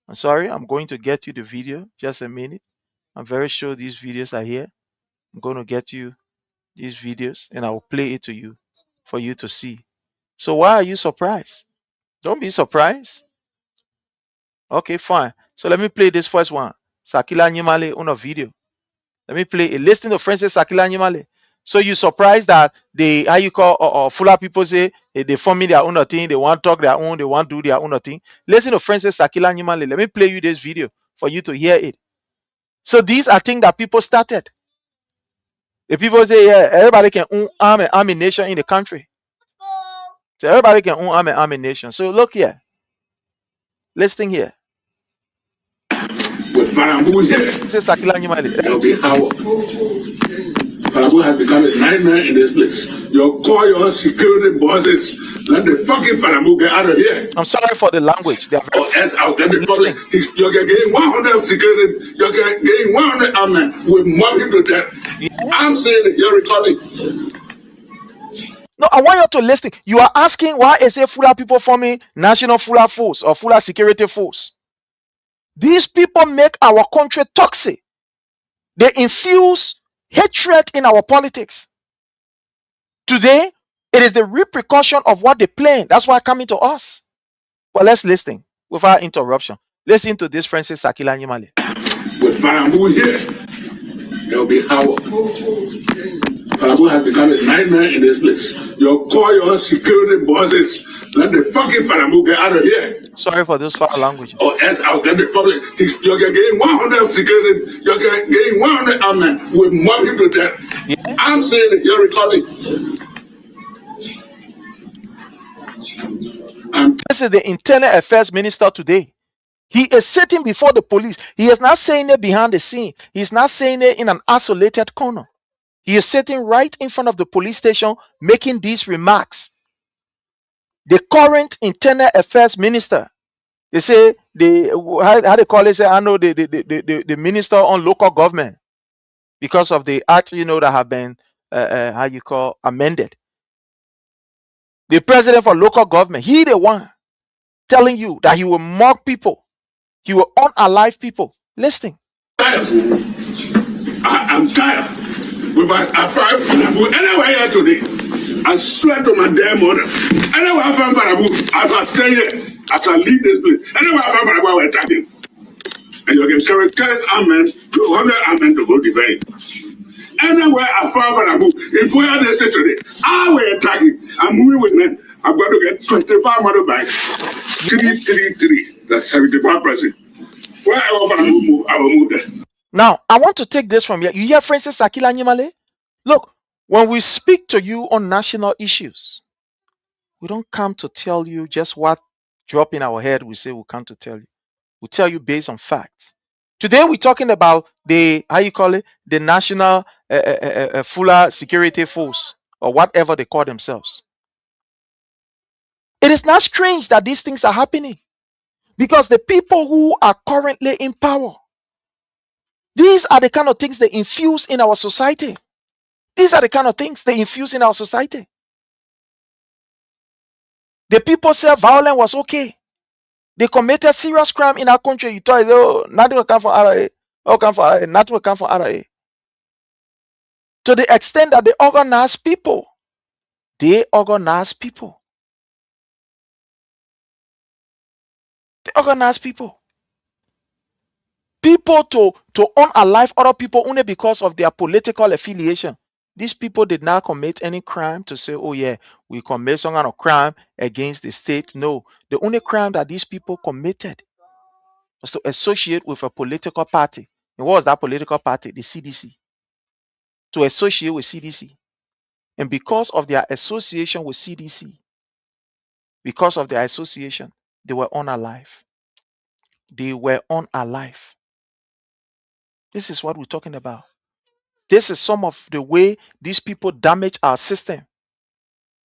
I'm sorry, I'm going to get you the video. Just a minute. I'm very sure these videos are here. I'm going to get you these videos and I will play it to you for you to see. So why are you surprised? Don't be surprised. Okay, fine. So let me play this first one. Sakila Nyimale on a video. Let me play it. Listen to Francis Sakila Nyimale. So you surprised that they, how you call, Fuller people say they forming their own thing, they want to talk their own, they want to do their own thing. Listen to Francis Sakila Nyimale. Let me play you this video for you to hear it. So these are things that people started. The people say, yeah, everybody can own arm and ammunition in the country. So everybody can own arm and ammunition. So look here. Listen here. With Falamu here, Say Sakila Nyimale. there'll be Howard. Falamu has become a nightmare in this place. You call your security bosses. Let the fucking Falamu get out of here. I'm sorry for the language. They are very Or else I'll get the listening. public. You're getting 100 security. You're getting 100 armed. We'll mob him to death. Yeah. I'm saying it. You're recording. No, I want you to listen. You are asking why is it Fula people forming National Fula Force or Fula Security Force? These people make our country toxic. They infuse hatred in our politics. Today, it is the repercussion of what they plan. That's why coming to us. But let's listen without interruption. Listen to this Francis Sakila Nyimale. With Falamu here, there'll be Howard. Falamu has become a nightmare in this place. You call your security bosses. Let the fucking Falamu get out of here. Sorry for this foul language. Or else I'll get the public. You're getting 100 security. You're getting 100 armed. We'll mob him to death. Yeah. I'm saying it. You're recording. This is the Internal Affairs Minister today. He is sitting before the police. He is not saying it behind the scene. He is not saying it in an isolated corner. He is sitting right in front of the police station making these remarks. The current Internal Affairs Minister, they say, how they call it, say, I know the Minister on Local Government, because of the act, that have been, amended. The President for Local Government, he the one telling you that he will mock people. He will unalive people. Listen. I'm tired. Anyway, here today, I swear to my damn mother. Anyway, I found Farabu. As I stay here, as I leave this place. Anyway, I found Farabu, I will attack him. And you can carry 10 amen, 200 amen to go defend. Anywhere I found Farabu, if we are there today, I will attack him. I'm moving with men. I'm going to get 25 motorbikes. 333. That's 75%. Wherever Farabu move, I will move there. Now, I want to take this from here. You hear Francis Sakila Nyimale? Look, when we speak to you on national issues, we don't come to tell you just what drop in our head. We say we come to tell you. We tell you based on facts. Today we're talking about the National Fula Security Force, or whatever they call themselves. It is not strange that these things are happening, because the people who are currently in power, these are the kind of things they infuse in our society. These are the kind of things they infuse in our society. The people said violence was okay. They committed serious crime in our country. You thought, oh, nothing will come from RA. Oh, come from RA. Nothing will come from RA. To the extent that they organize people. They organize people. They organize people. People to unalive other people only because of their political affiliation. These people did not commit any crime to say, oh yeah, we commit some kind of crime against the state. No, the only crime that these people committed was to associate with a political party. And what was that political party? The CDC. To associate with CDC. And because of their association with CDC, because of their association, they were unalive. They were unalive. This is what we're talking about. This is some of the way these people damage our system.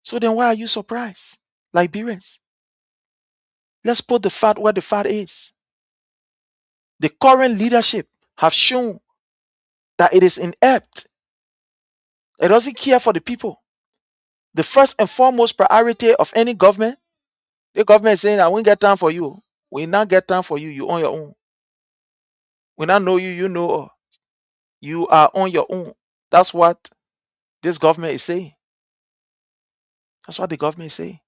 So then why are you surprised? Liberians. Let's put the fat where the fat is. The current leadership have shown that it is inept. It doesn't care for the people. The first and foremost priority of any government, the government is saying, I won't get time for you. We not get time for you. You on your own. We not know you. You know. You are on your own. That's what this government is saying. That's what the government is saying.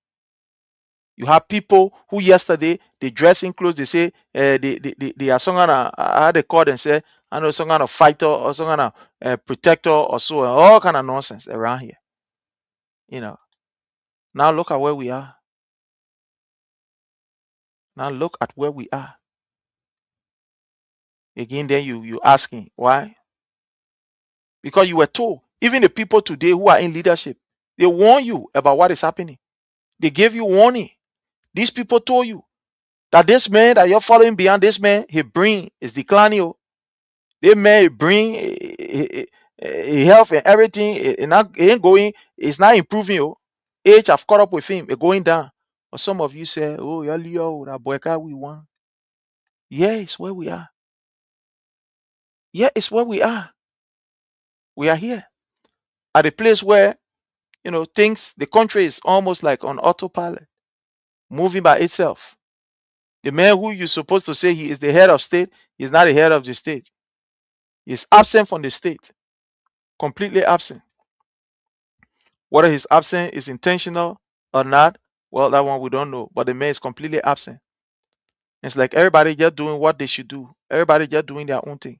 You have people who yesterday they dress in clothes. They say they are some kind of, how they call and say, I know, some kind of fighter or some kind of protector or so, all kind of nonsense around here. You know. Now look at where we are. Now look at where we are. Again, then you asking why? Because you were told, even the people today who are in leadership, they warn you about what is happening. They gave you warning. These people told you That this man that you're following behind, this man, his brain is declining. Oh. This man, his brain, his health and everything, it ain't going, it's not improving. Oh. Age have caught up with him, it's going down. But some of you say, oh, you're Leo, that BOAKAI we want. Yeah, it's where we are. Yeah, it's where we are. We are here at a place where, things, the country is almost like on autopilot, moving by itself. The man who you're supposed to say he is the head of state, he's not the head of the state. He's absent from the state, completely absent. Whether his absence is intentional or not, well, that one we don't know. But the man is completely absent. It's like everybody just doing what they should do. Everybody just doing their own thing.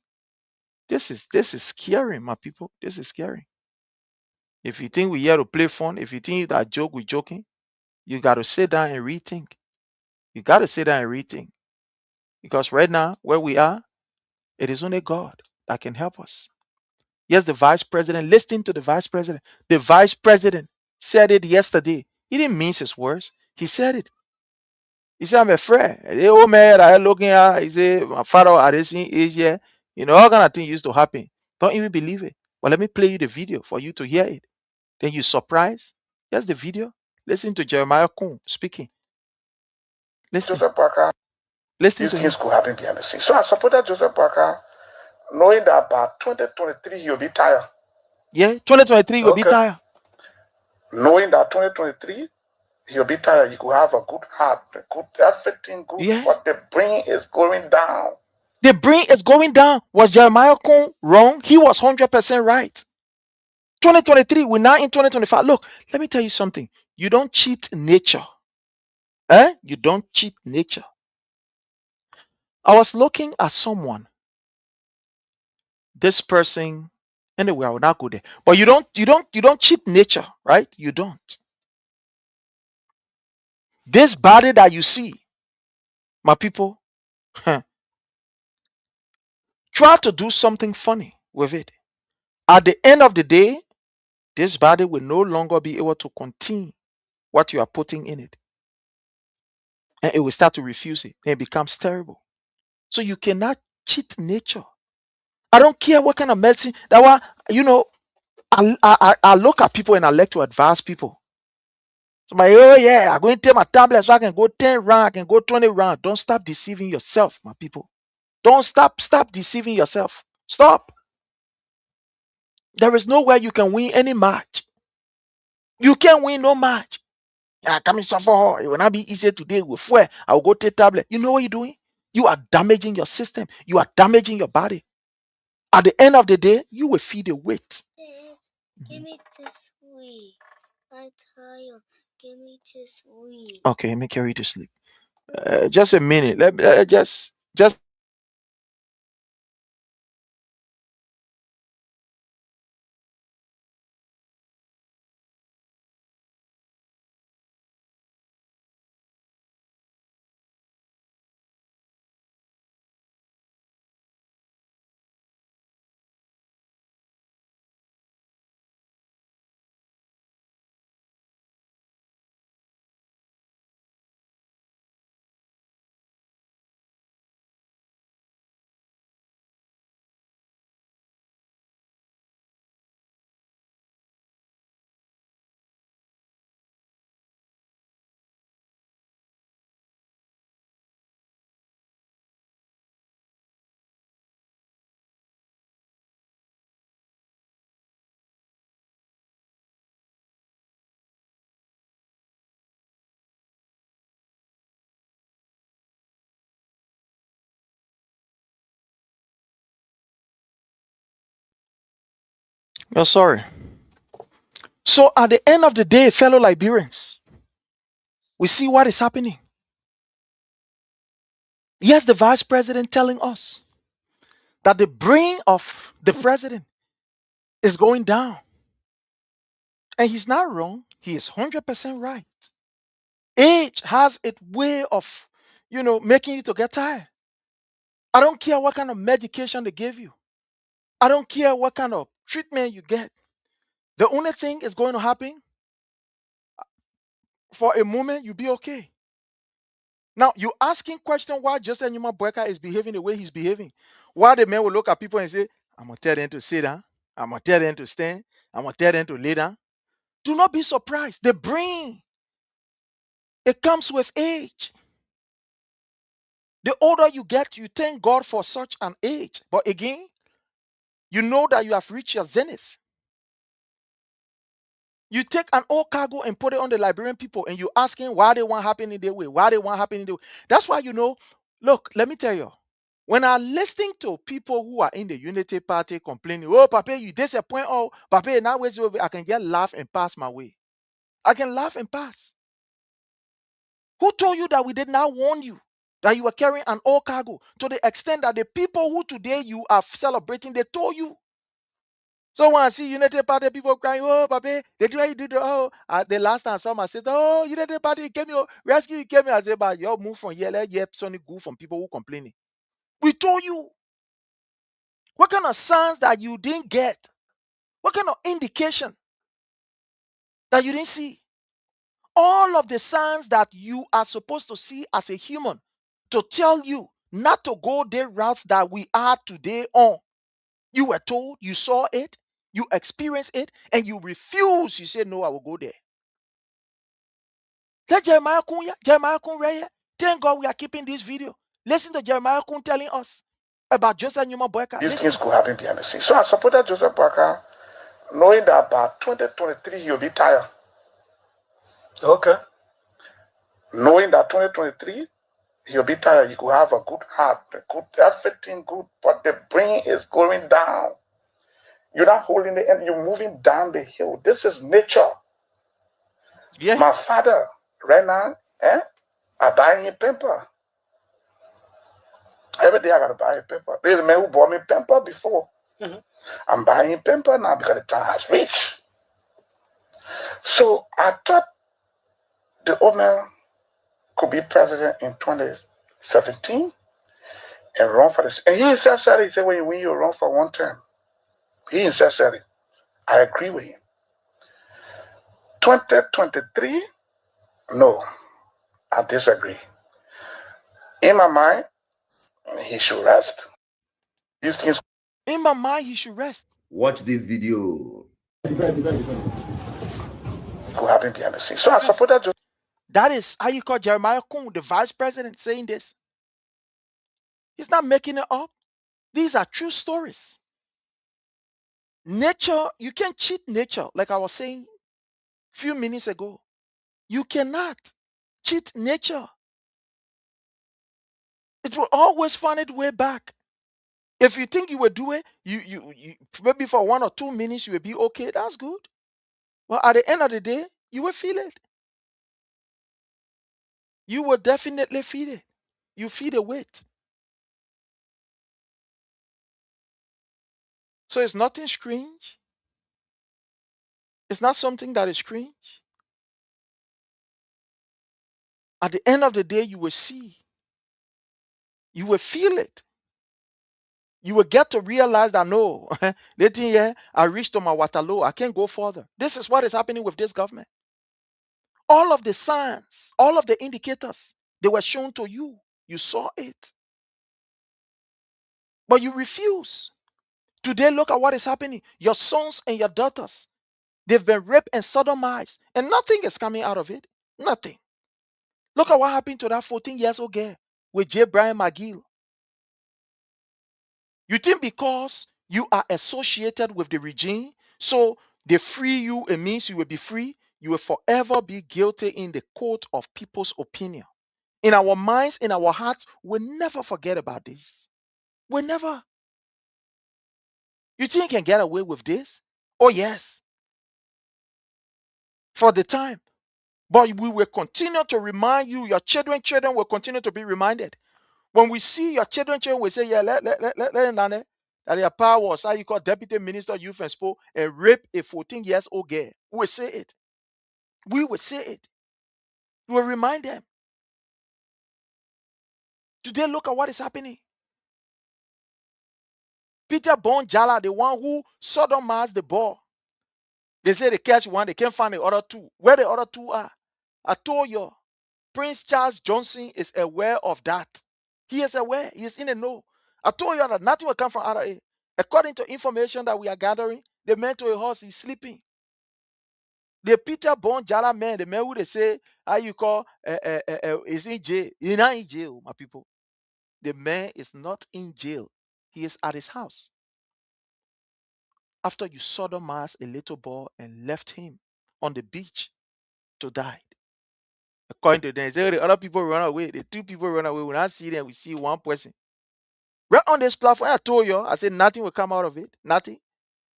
This is scary, my people. This is scary. If you think we're here to play fun, if you think that joke we're joking, you got to sit down and rethink. You got to sit down and rethink. Because right now, where we are, it is only God that can help us. Yes, the vice president, listen to the vice president. The vice president said it yesterday. He didn't mince his words. He said it. He said, I'm afraid. The old man that I looking at, he said, my father at this age here, all kind of things used to happen. Don't even believe it. But let me play you the video for you to hear it. Then you surprise. Here's the video. Listen to Jeremiah Kuhn speaking. Listen. Joseph BOAKAI, Listen these to him. things could happen behind the scenes. So I supported Joseph BOAKAI, knowing that by 2023 he'll be tired. Yeah, 2023 will be tired. Knowing that 2023 he'll be tired, he could have a good heart, good everything good, Yeah. but the brain is going down. The brain is going down. Was Jeremiah Kuhn wrong? He was 100% right. 2023, we're now in 2025. Look, let me tell you something. You don't cheat nature. You don't cheat nature. I was looking at someone. This person, anyway, I will not go there. But you don't cheat nature, right? You don't. This body that you see, my people, try to do something funny with it. At the end of the day, this body will no longer be able to contain what you are putting in it. And it will start to refuse it. And it becomes terrible. So you cannot cheat nature. I don't care what kind of medicine. That one, I look at people and I like to advise people. So oh yeah, I'm going to take my tablet so I can go 10 rounds, I can go 20 rounds. Don't stop deceiving yourself, my people. Don't stop deceiving yourself. Stop. There is nowhere you can win any match. You can't win no match. I come in suffer. It will not be easier today with fuel. I will go take tablet. You know what you're doing? You are damaging your system. You are damaging your body. At the end of the day, you will feel the weight. Give me this week. I'm tired. Give me this week. Okay, let me carry you to sleep. Just a minute. Just. You're sorry. So at the end of the day, fellow Liberians, we see what is happening. Yes, the vice president telling us that the brain of the president is going down. And he's not wrong. He is 100% right. Age has its way of, making you to get tired. I don't care what kind of medication they give you. I don't care what kind of treatment you get. The only thing is going to happen, for a moment, you'll be okay. Now, you asking question why Joseph Numa BOAKAI is behaving the way he's behaving. Why the man will look at people and say, I'm going to tell them to sit down. I'm going to tell them to stand. I'm going to tell them to lay down. Do not be surprised. The brain, it comes with age. The older you get, you thank God for such an age. But again, you know that you have reached your zenith. You take an old cargo and put it on the Liberian people, and you asking why they want happen in their way, why they want happen in their way. That's why look, let me tell you. When I listening to people who are in the Unity Party complaining, oh, Papa, you disappoint, oh, Papa, now I can just laugh and pass my way. I can laugh and pass. Who told you that we did not warn you that you were carrying an old cargo to the extent that the people who today you are celebrating, they told you? So when I see Unity Party people crying, oh, Papa, they do you did the last time someone said, oh, Unity Party came here, rescue you came here. I said, but you move from here, let you Sonny go from people who complaining. We told you. What kind of signs that you didn't get? What kind of indication that you didn't see? All of the signs that you are supposed to see as a human to tell you not to go the route that we are today on. You were told, you saw it, you experienced it, and you refuse. You say, no, I will go there. Let Jeremiah Kun, Jeremiah Kun right here. Thank God we are keeping this video. Listen to Jeremiah Kun telling us about Joseph Numa BOAKAI. These things could happen behind the scenes. So I supported Joseph BOAKAI, knowing that by 2023 he'll be tired. Okay. Knowing that 2023 he'll be tired, he could have a good heart, everything good, but the brain is going down. You're not holding the end, you're moving down the hill. This is nature. Yeah. My father, right now, I buy him paper. Every day I gotta buy a paper. There's a man who bought me paper before. Mm-hmm. I'm buying him paper now because the time has reached. So I thought the old man could be president in 2017 and run for this. And he himself said it. He said, when you run for one term, he himself said it. I agree with him. 2023, no, I disagree. In my mind, he should rest. These things. In my mind, he should rest. Watch this video. Could happen behind the scenes. So I supported just. That is how you call Jeremiah Kun, the vice president, saying this. He's not making it up. These are true stories. Nature, you can't cheat nature, like I was saying a few minutes ago. You cannot cheat nature. It will always find its way back. If you think you will do it, you maybe for 1 or 2 minutes you will be okay. That's good. But at the end of the day, you will feel it. You will definitely feel it. You feel the weight. So it's nothing strange. It's not something that is strange. At the end of the day, you will see. You will feel it. You will get to realize that no, I reached to my Waterloo. I can't go further. This is what is happening with this government. All of the signs, all of the indicators, they were shown to you. You saw it. But you refuse. Today, look at what is happening. Your sons and your daughters, they've been raped and sodomized, and nothing is coming out of it. Nothing. Look at what happened to that 14-year-old girl with J. Brian McGill. You think because you are associated with the regime, so they free you, it means you will be free, you will forever be guilty in the court of people's opinion. In our minds, in our hearts, we'll never forget about this. We'll never. You think you can get away with this? Oh, yes. For the time. But we will continue to remind you, your children will continue to be reminded. When we see your children, we say, yeah, let that your power was how you call Deputy Minister of Youth and Sport and rape a 14-year-old girl. We will say it. We will say it. We will remind them. Today, look at what is happening. Peter Bon Jala, the one who sodomized the ball. They say they catch one, they can't find the other two. Where the other two are? I told you. Prince Charles Johnson is aware of that. He is aware. He is in the know. I told you that nothing will come from RA. According to information that we are gathering, the man to a horse is sleeping. The Peter Bond Jala man, the man who they say, how you call, is in jail. He's not in jail, my people. The man is not in jail. He is at his house. After you sodomized a little boy and left him on the beach to die. According to them, say the other people run away. The two people run away. When I see them, we see one person. Right on this platform, I told you, I said nothing will come out of it. Nothing.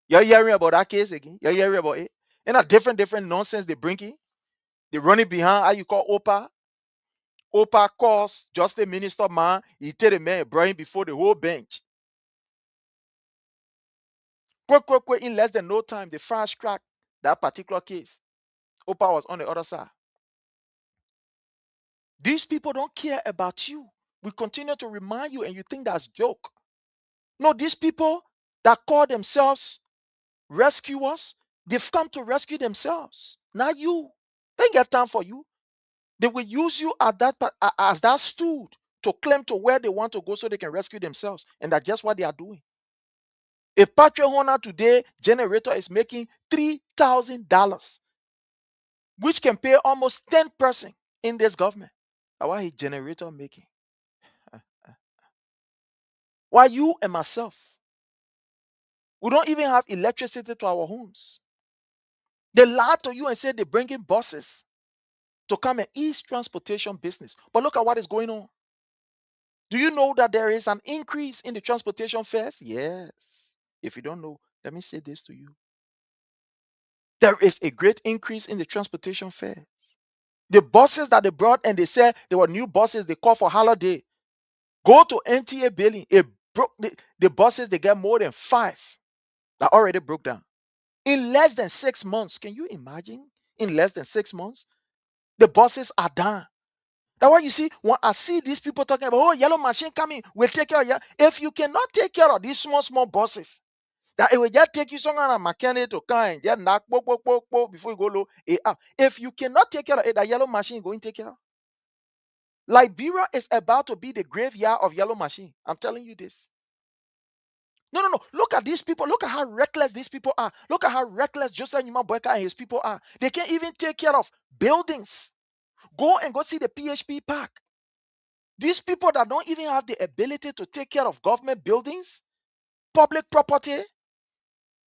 You're hearing about that case again. You're hearing about it. And a different nonsense they bring in. They run it behind how you call Opa. Opa calls just the minister man. He tell the man, brought him before the whole bench. Quick, in less than no time, they fast track that particular case. Opa was on the other side. These people don't care about you. We continue to remind you, and you think that's joke. No, these people that call themselves rescuers, they've come to rescue themselves. Not you. They ain't got time for you. They will use you as that stool to claim to where they want to go so they can rescue themselves. And that's just what they are doing. A petrol Honda today generator is making $3,000, which can pay almost 10% in this government. Why is generator making? Why you and myself? We don't even have electricity to our homes. They lie to you and say they're bringing buses to come and ease transportation business. But look at what is going on. Do you know that there is an increase in the transportation fares? Yes. If you don't know, let me say this to you. There is a great increase in the transportation fares. The buses that they brought and they said they were new buses, they call for holiday. Go to NTA billing. It broke the buses, they get more than 5 that already broke down. In less than 6 months, can you imagine? In less than 6 months, the buses are down. That's why you see, when I see these people talking about, oh, yellow machine coming, we'll take care of you. If you cannot take care of these small buses, that it will just take you some kind of mechanic to come and just knock before you go low. If you cannot take care of it, that yellow machine is going to take care of. Liberia is about to be the graveyard of yellow machine. I'm telling you this. No. Look at these people. Look at how reckless these people are. Look at how reckless Joseph Nyuma BOAKAI and his people are. They can't even take care of buildings. Go see the PHP park. These people that don't even have the ability to take care of government buildings, public property,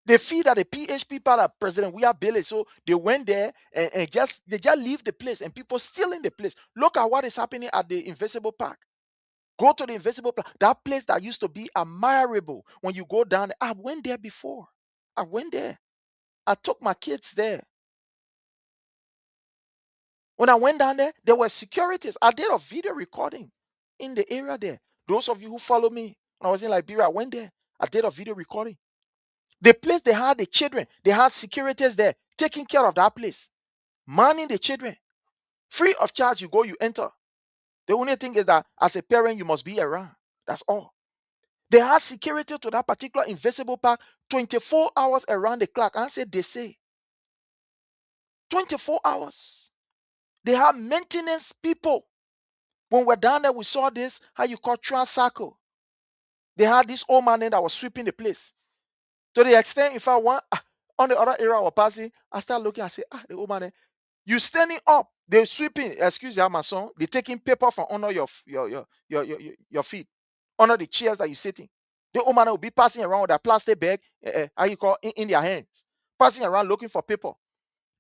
they feel that the PHP part of President we are building. So they went there and they just leave the place and people still in the place. Look at what is happening at the Invisible Park. Go to the Invisible Park. That place that used to be admirable. When you go down there, I went there before. I went there. I took my kids there. When I went down there, there were securities. I did a video recording in the area there. Those of you who follow me, when I was in Liberia, I went there. I did a video recording. The place they had the children, they had securities there taking care of that place, manning the children. Free of charge, you go, you enter. The only thing is that as a parent, you must be around. That's all. They had security to that particular Invisible Park 24 hours around the clock. I said, they say 24 hours. They have maintenance people. When we're down there, we saw this, how you call tricycle. They had this old man that was sweeping the place. To the extent, if I want, on the other area I was passing, I start looking, I say, the old man, you standing up, they're sweeping, excuse me, my son, they're taking paper from under your feet, under the chairs that you're sitting. The old man will be passing around with a plastic bag, how you call, in their hands, passing around looking for paper.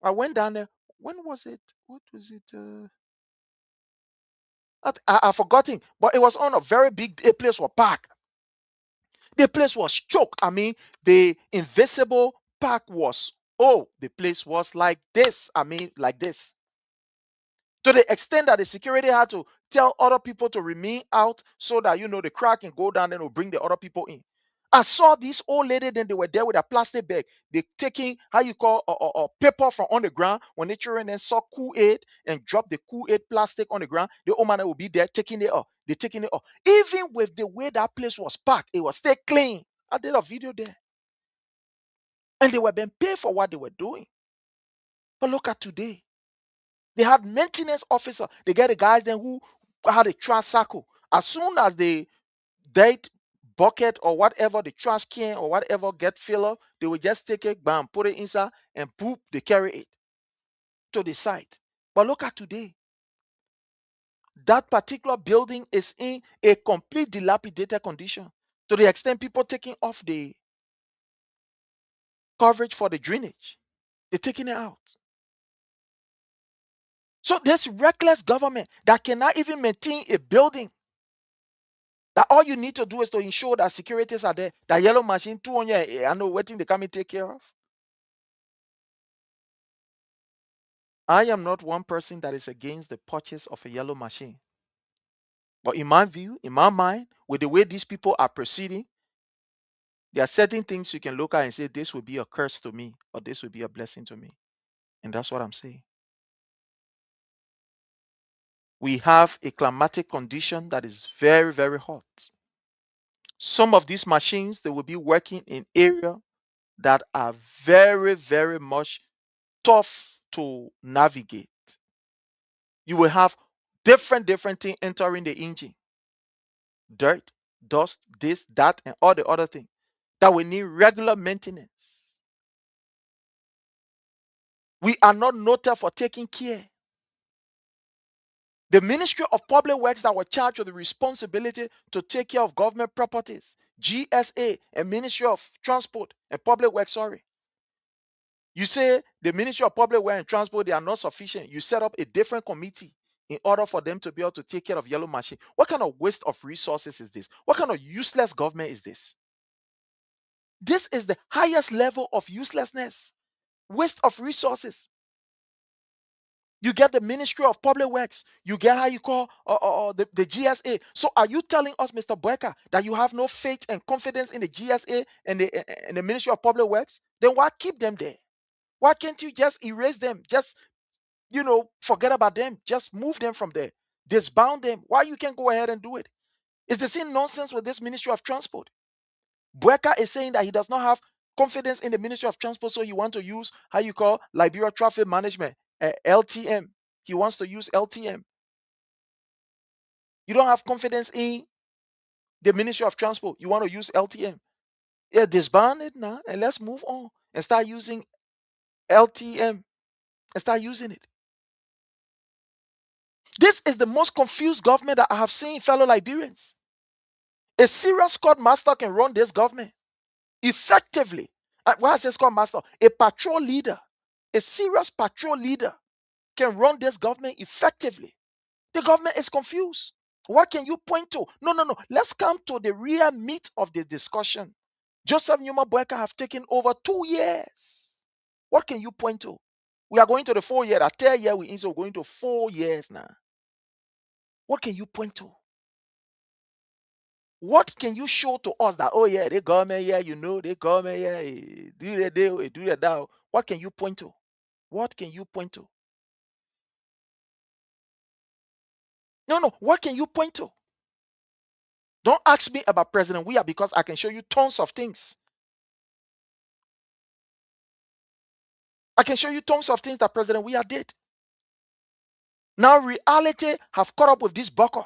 I went down there. When was it? What was it? I forgotten, but it was on a very big place for park. The place was choked. I mean, the Invisible Park was, the place was like this. I mean, like this. To the extent that the security had to tell other people to remain out so that, the crowd can go down and will bring the other people in. I saw this old lady, then they were there with a plastic bag. They taking, how you call, a paper from on the ground. When the children then saw Kool-Aid and dropped the Kool-Aid plastic on the ground, the old man will be there taking it off. They're taking it off. Even with the way that place was packed, it was still clean. I did a video there. And they were being paid for what they were doing. But look at today. They had maintenance officer. They get the guys then who had a trash cycle. As soon as the dead bucket or whatever, the trash can or whatever get filled up, they will just take it, bam, put it inside, and boop, they carry it to the site. But look at today. That particular building is in a complete dilapidated condition to the extent people taking off the coverage for the drainage. They're taking it out. So this reckless government that cannot even maintain a building, that all you need to do is to ensure that securities are there, that yellow machine 200, I know waiting they come and take care of. I am not one person that is against the purchase of a yellow machine. But in my view, in my mind, with the way these people are proceeding, there are certain things you can look at and say, this will be a curse to me, or this will be a blessing to me. And that's what I'm saying. We have a climatic condition that is very, very hot. Some of these machines, they will be working in areas that are very, very much tough to navigate. You will have different things entering the engine. Dirt, dust, this, that, and all the other things that will need regular maintenance. We are not noted for taking care. The Ministry of Public Works that were charged with the responsibility to take care of government properties, GSA and Ministry of Transport and Public Works, sorry. You say the Ministry of Public Works and Transport, they are not sufficient. You set up a different committee in order for them to be able to take care of yellow machine. What kind of waste of resources is this? What kind of useless government is this? This is the highest level of uselessness, waste of resources. You get the Ministry of Public Works. You get how you call the GSA. So are you telling us, Mr. BOAKAI, that you have no faith and confidence in the GSA and the Ministry of Public Works? Then why keep them there? Why can't you just erase them? Just, forget about them. Just move them from there. Disbound them. Why you can't go ahead and do it? It's the same nonsense with this Ministry of Transport. BOAKAI is saying that he does not have confidence in the Ministry of Transport, so he wants to use how you call Liberia Traffic Management, LTM. He wants to use LTM. You don't have confidence in the Ministry of Transport. You want to use LTM. Yeah, disband it now and let's move on and start using LTM and start using it. This is the most confused government that I have seen, fellow Liberians. A serious squad master can run this government effectively. Why I say squad master? A patrol leader, a serious patrol leader can run this government effectively. The government is confused. What can you point to? No. Let's come to the real meat of the discussion. Joseph Numa BOAKAI have taken over 2 years. What can you point to? We are going to the 4 year. That 3rd year we are going to 4 years now. What can you point to? What can you show to us that, oh yeah, the government, yeah, the government, yeah, do that, do that. What can you point to? What can you point to? No. What can you point to? Don't ask me about President Weah because I can show you tons of things. I can show you tons of things that President Weah did. Now reality have caught up with this bucker.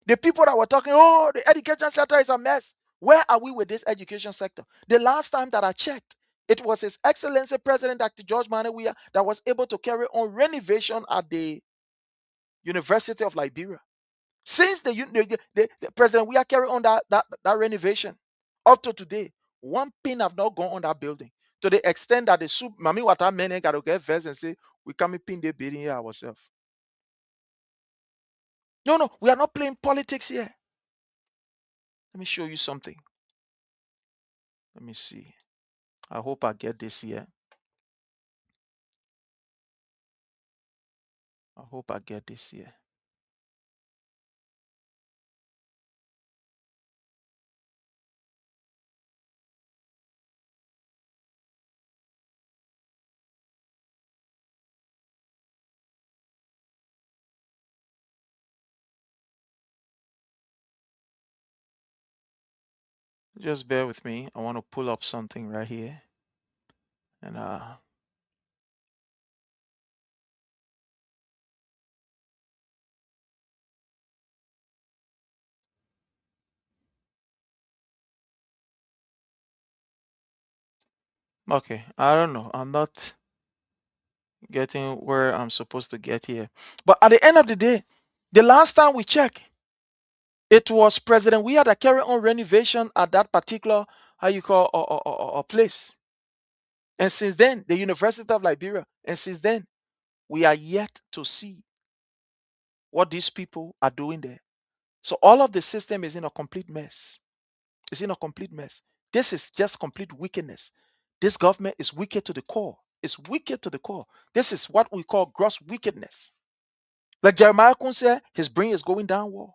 The people that were talking, oh, the education sector is a mess. Where are we with this education sector? The last time that I checked, it was His Excellency President Dr. George MANNEH Weah that was able to carry on renovation at the University of Liberia. Since the President Weah carried on that renovation up to today, one pin have not gone on that building. To the extent that the Mami Wata men got to get vexed and say, we can't pin the building here ourselves. No, we are not playing politics here. Let me show you something. Let me see. I hope I get this here. I hope I get this here. Just bear with me. I want to pull up something right here. And Okay, I don't know. I'm not getting where I'm supposed to get here. But at the end of the day, the last time we checked, it was President we had a carry on renovation at that particular how you call a place. And since then, the University of Liberia, and since then, we are yet to see what these people are doing there. So all of the system is in a complete mess. It's in a complete mess. This is just complete wickedness. This government is wicked to the core. It's wicked to the core. This is what we call gross wickedness. Like Jeremiah Kun said, his brain is going downwards.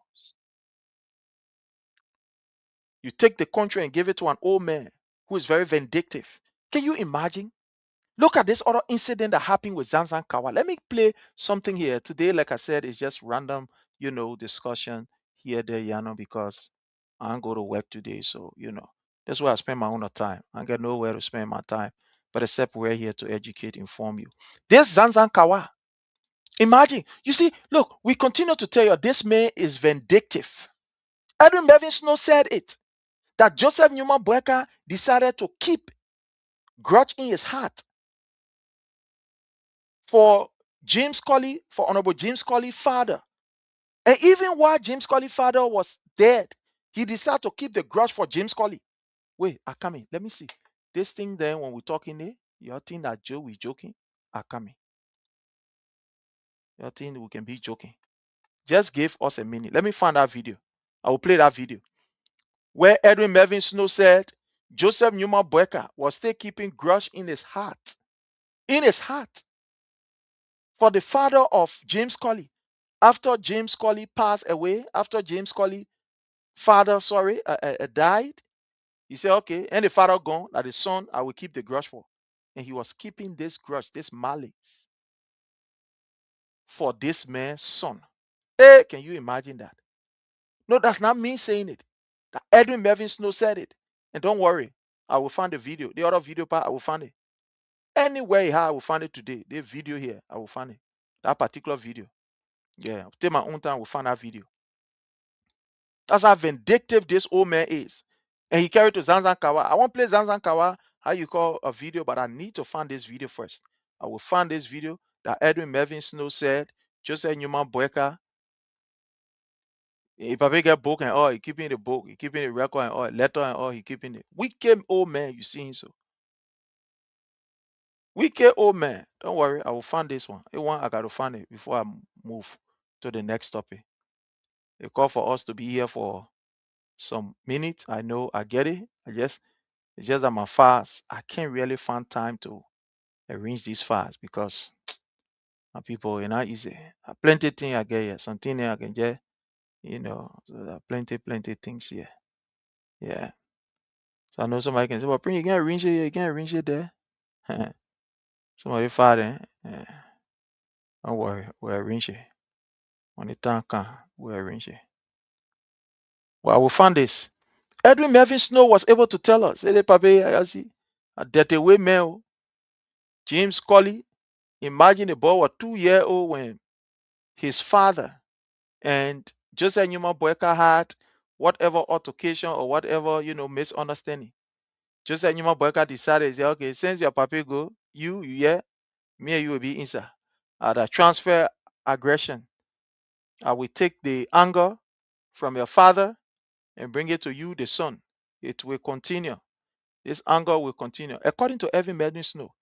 You take the country and give it to an old man who is very vindictive. Can you imagine? Look at this other incident that happened with Zanzan Kawa. Let me play something here. Today, like I said, it's just random, discussion here, there, because I don't go to work today. So, that's where I spend my own time. I get nowhere to spend my time. But except we're here to educate, inform you. This Zanzan Kawa. Imagine, you see, look, we continue to tell you this man is vindictive. Edwin Melvin Snow said it, that Joseph Newman Boeka decided to keep grudge in his heart for James Colley, for Honorable James Colley father. And even while James Colley father was dead, he decided to keep the grudge for James Colley. Wait, I come in. Let me see. This thing then, when we talking there, you think that Joe is joking? I come in. You think we can be joking? Just give us a minute. Let me find that video. I will play that video. Where Edwin Melvin Snow said Joseph Newman Boeka was still keeping grudge in his heart. In his heart. For the father of James Colley. After James Colley passed away, after James Colley father, died, he said, okay, and the father gone, that the son, I will keep the grudge for. And he was keeping this grudge, this malice for this man's son. Hey, can you imagine that? No, that's not me saying it. That Edwin Melvin Snow said it. And don't worry, I will find the video. The other video part, I will find it. Anywhere I will find it today. The video here, I will find it. That particular video. Yeah, I'll take my own time, we'll find that video. That's how vindictive this old man is. And he carried to Zanzan Kawa. I won't play Zanzan Kawa, how you call a video, but I need to find this video first. I will find this video that Edwin Melvin Snow said, Joseph Newman Boeka, if I get book and all, he keeping the book, he keeping the record and all, letter and all, he keeping it. Wicked old man, you see him so. Wicked old man. Don't worry, I will find this one. I got to find it before I move to the next topic. They call for us to be here for some minutes. I know, I get it. It's just that my fast, I can't really find time to arrange these fasts because my people, it's not easy. Plenty things I get here. Something I can get, so there are plenty things here. Yeah. So I know somebody can say, well, you can't arrange it here, you can't arrange it there. Somebody father, don't worry, we'll arrange it. When the time comes, we'll arrange it. Well, I will find this. Edwin Melvin Snow was able to tell us, say, Pape, I see, a dirty way male. James Colley, imagine the boy was 2-year-old when his father and Joseph Newman Boeka had whatever altercation or whatever, misunderstanding. Joseph Newman Boeka decided, say, okay, since your papi go, you, me and you will be inside. The transfer aggression. I will take the anger from your father and bring it to you, the son. It will continue. This anger will continue, according to Edwin Melvin Snow.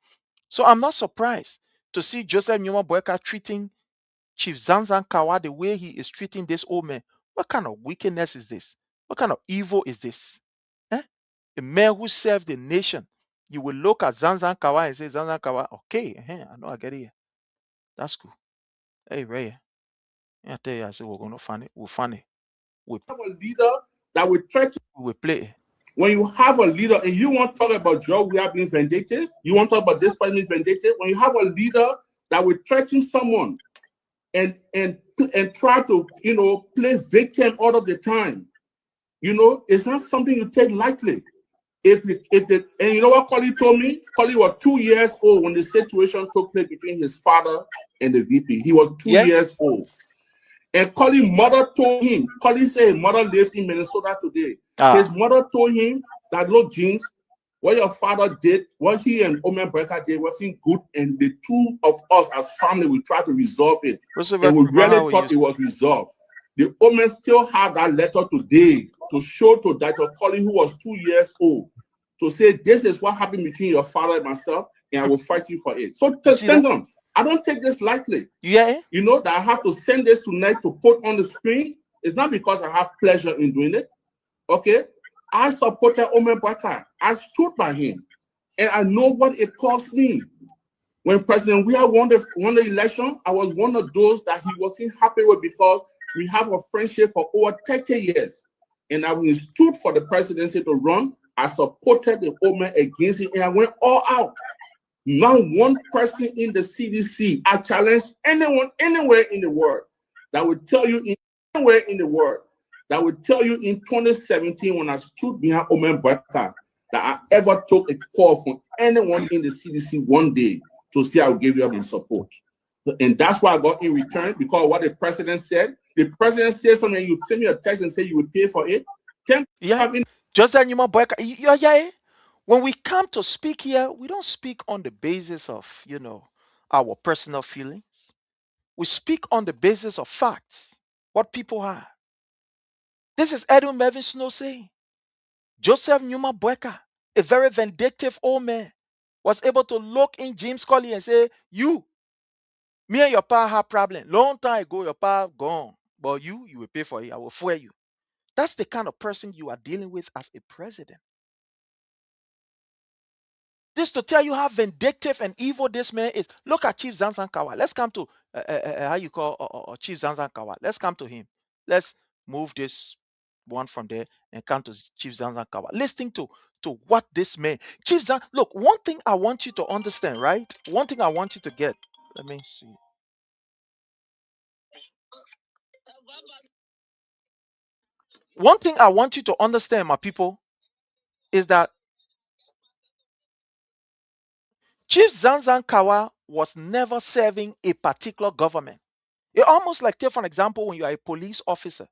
So I'm not surprised to see Joseph Newman Boeka treating Chief Zanzan Kawa the way he is treating this old man. What kind of wickedness is this? What kind of evil is this? A man who served the nation. You will look at Zanzan Kawa and say, Zanzan Kawa, okay, I know I get it here. That's cool. Hey, Ray, I tell you, I said, we're going to find it. We'll find it. We have a leader that will try to. We will play it. When you have a leader and you want to talk about Joe, we are being vindictive. You want to talk about this person being vindictive. When you have a leader that will threaten someone and try to, play victim all of the time, it's not something you take lightly. And you know what Colley told me? Colley was 2 years old when the situation took place between his father and the VP. He was 2 years old. And Colley's mother told him, Colley said his mother lives in Minnesota today. His mother told him that, look, James, What your father did, what he and Omen Breaker did wasn't good, and the two of us as family, we tried to resolve it. And we really thought it was resolved. The Omen still have that letter today to show to Dr. Collins, who was 2 years old, to say, this is what happened between your father and myself, and I will fight you for it. So stand on. I don't take this lightly. Yeah. You know that I have to send this tonight to put on the screen. It's not because I have pleasure in doing it. Okay? I supported Omen Breaker. I stood by him. And I know what it cost me. When President Weah won the election, I was one of those that he wasn't happy with because we have a friendship for over 30 years. And I stood for the presidency to run. I supported the Omen against it, and I went all out. Not one person in the CDC, I challenge anyone anywhere in the world that would tell you anywhere in the world that would tell you in 2017 when I stood behind Omen Breaker that I ever took a call from anyone in the CDC one day to say I would give you my support. And that's what I got in return, because what the president said. The president said something, you send me a text and say you would pay for it. Joseph Newman Boyka, yeah. When we come to speak here, we don't speak on the basis of, our personal feelings. We speak on the basis of facts, what people are. This is Edwin Melvin Snow saying, Joseph Newman Boyka, a very vindictive old man, was able to look in James Colley and say, me and your pa have problem. Long time ago, your pa gone. But you will pay for it. I will fuel you. That's the kind of person you are dealing with as a president. This to tell you how vindictive and evil this man is. Look at Chief Zanzan Kawa. Let's come to how you call Chief Zanzan Kawa. Let's come to him. Let's move this one from there and come to Chief Zanzan Kawa. Listening to what this man, Chief Zan. Look, one thing I want you to understand, right? One thing I want you to get. Let me see. One thing I want you to understand, my people, is that Chief Zanzan Kawa was never serving a particular government. It's almost like, take for an example, when you are a police officer.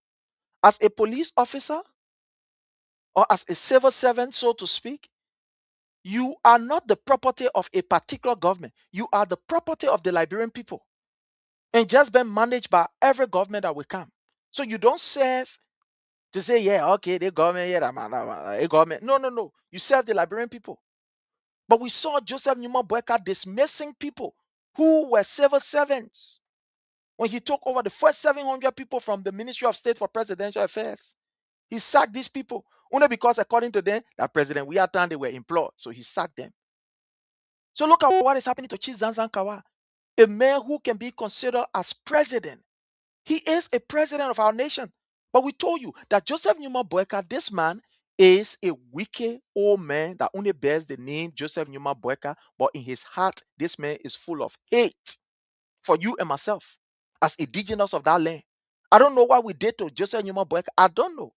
As a police officer or as a civil servant, so to speak, you are not the property of a particular government. You are the property of the Liberian people and just been managed by every government that will come. So you don't serve to say, yeah, okay, the government, the government. No. You serve the Liberian people. But we saw Joseph Newman Boyka dismissing people who were civil servants when he took over the first 700 people from the Ministry of State for Presidential Affairs. He sacked these people only because, according to them, that President Weah they were employed. So he sacked them. So look at what is happening to Chief Zanzan Kawa, a man who can be considered as president. He is a president of our nation. But we told you that Joseph Newman Boyka, this man, is a wicked old man that only bears the name Joseph Newman Boyka, but in his heart, this man is full of hate for you and myself as indigenous of that land. I don't know what we did to Joseph Newman Boyka. I don't know.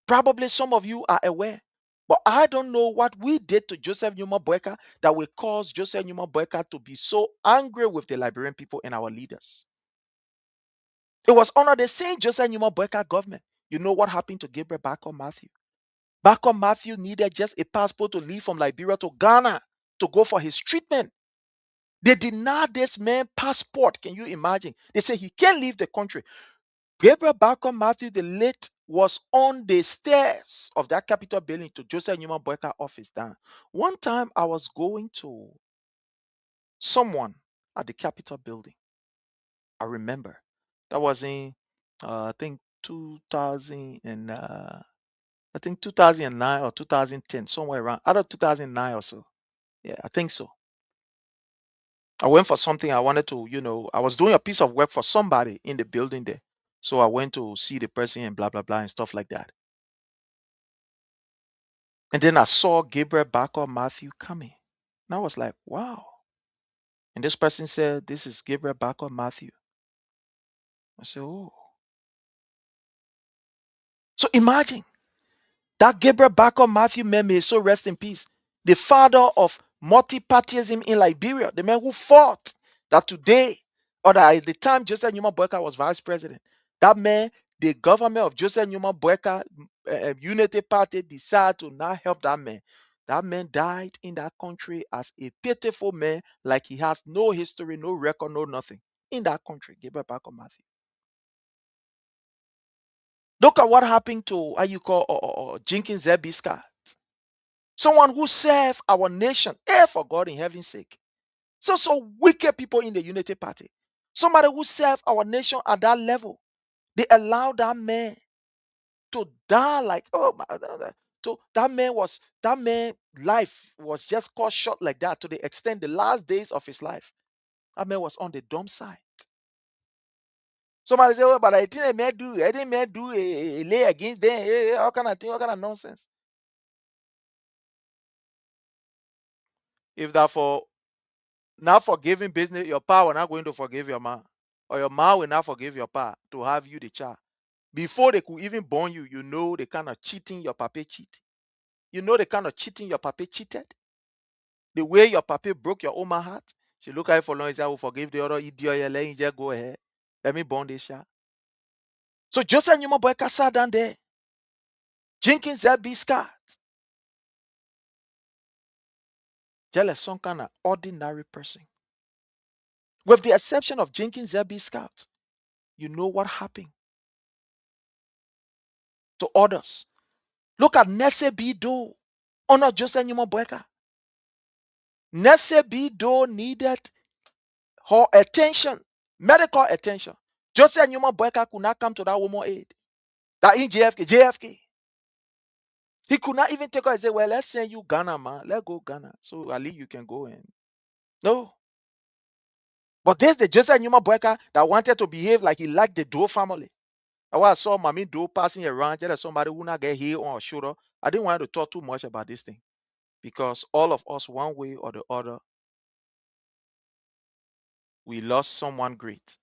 Probably some of you are aware, but I don't know what we did to Joseph Newman Boyka that will cause Joseph Newman Boyka to be so angry with the Liberian people and our leaders. It was under the same Joseph Newman Boyka government. You know what happened to Gabriel Bacon Matthew? Bacon Matthew needed just a passport to leave from Liberia to Ghana to go for his treatment. They denied this man passport. Can you imagine? They say he can't leave the country. Gabriel Bacon Matthew the late was on the stairs of that Capitol building to Joseph Newman Boyka office down. One time I was going to someone at the Capitol building. I remember that was in I think 2009 or 2010, somewhere around either 2009 or so. Yeah, I think so. I went for something I wanted to, I was doing a piece of work for somebody in the building there. So I went to see the person and blah, blah, blah and stuff like that. And then I saw Gabriel Bacon Matthew coming. And I was like, wow. And this person said, this is Gabriel Bacon Matthew. I said, oh. So imagine that Gabriel Bacon Matthew man, may so rest in peace. The father of multi-partyism in Liberia, the man who fought that today, or that at the time Joseph Newman Boyka was vice president, that man, the government of Joseph Newman Boyka Unity Party decided to not help that man. That man died in that country as a pitiful man, like he has no history, no record, no nothing in that country. Gabriel Parker Matthew. Look at what happened to how you call Jenkins Zebby Scott. Someone who served our nation, for God in heaven's sake. So wicked people in the Unity Party. Somebody who served our nation at that level. They allowed that man to die like, oh my, that man life was just cut short like that to the extent the last days of his life. That man was on the dumb side. Somebody say, oh, but I didn't do a lay against them. All kind of thing, all kind of nonsense. If that for not forgiving business, your pa will not going to forgive your ma, or your ma will not forgive your pa to have you the child. Before they could even born you, you know the kind of cheating your papa cheat. You know the kind of cheating your papa cheated. The way your papa broke your own heart. She look at it for long and say, I will forgive the other idiot. Let him just go ahead. Let me born this child. So Joseph Newman Boyka sat down there. Jenkins Zebby Scott. Just some kind of ordinary person. With the exception of Jenkins Zebby Scott, you know what happened to others. Look at Nesse B. Doe. Honor Joseph Newman Boyka. Nesse B. Doe needed her attention, medical attention. Joseph Newman Boyka could not come to that woman aid. That in JFK. He could not even take her and say, well, let's send you Ghana, man. Let's go Ghana. So at least you can go in. No. But there's the Joseph Newman Boyka that wanted to behave like he liked the Doe family. And when I saw Mami Doe passing around, there somebody who not get here on her shoulder. I didn't want to talk too much about this thing. Because all of us, one way or the other, we lost someone great.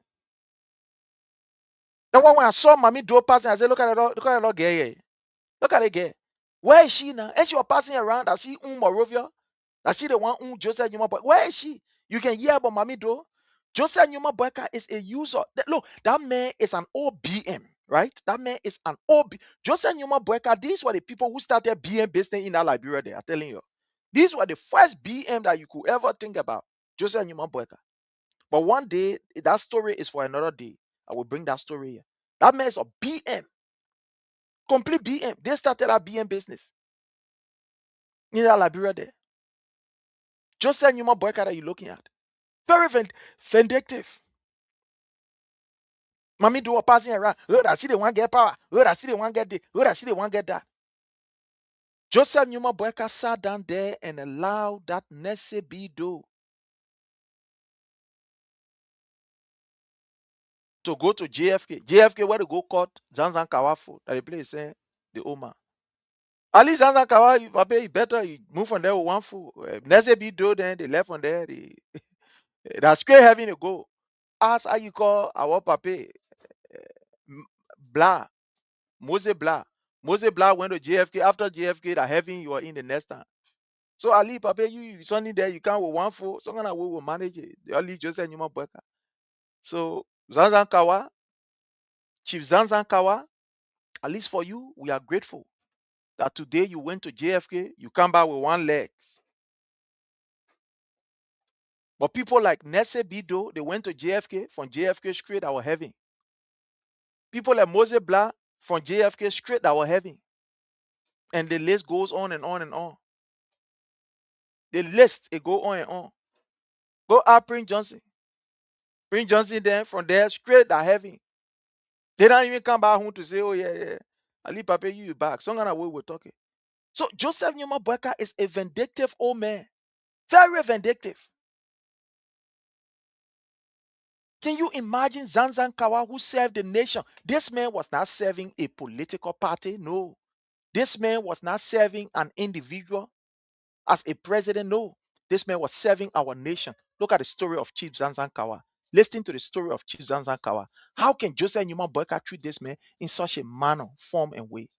That's why when I saw Mami Doe passing, I said, look at that girl here. Look at it girl. Where is she now? And she was passing around. I see Morovia. I see the one Joseph Newman Boyka. Where is she? You can hear about Mami Doe. Joseph Newman Boyka is a user. Look, that man is an OBM, right? That man is an OB. Joseph Newman Boyka, these were the people who started BM business in that Liberia there, I'm telling you. These were the first BM that you could ever think about. Joseph Newman Boyka. But one day, that story is for another day. I will bring that story here. That man is a BM. Complete BM. They started that BM business in that Liberia there. Joseph Newman Boyka that you're looking at. Very vindictive. Mami do passing around. Oh, I see they want get power. Oh, I see they want get this. Oh, I see they want get that. Joseph Newman Boyka sat down there and allowed that Nesse B. Doe to go to JFK. JFK where to go court Zanzan Kawafu. That the place saying the Oma. At least Zanzan Kawa, you better you move from there with one foot. Nesse B. Doe then they left from there. That's great having to go. Ask how you call our papa. Blah. Mose Blah. Mose Blah went to JFK. After JFK, the heaven, you are in the next time. So Ali, Papa, you something there, you can't with one foot. So we will manage it. Ali Joseph Newman Boyka. So Zanzan Kawa, Chief Zanzan Kawa, at least for you, we are grateful that today you went to JFK, you come back with one leg. But people like Nesse Bido, they went to JFK, from JFK straight our heaven. People like Mose Blah, from JFK straight our heaven. And the list goes on and on and on. The list, it go on and on. Go out Prince Johnson. Prince Johnson then from there straight to heaven. They don't even come back home to say, oh yeah. Ali Papa, you back. So I'm we're talking. So Joseph Newman Boyka is a vindictive old man. Very vindictive. Can you imagine Zanzan Kawa who served the nation? This man was not serving a political party. No. This man was not serving an individual as a president. No. This man was serving our nation. Look at the story of Chief Zanzan Kawa. Listen to the story of Chief Zanzan Kawa. How can Joseph Newman Boyka treat this man in such a manner, form, and way?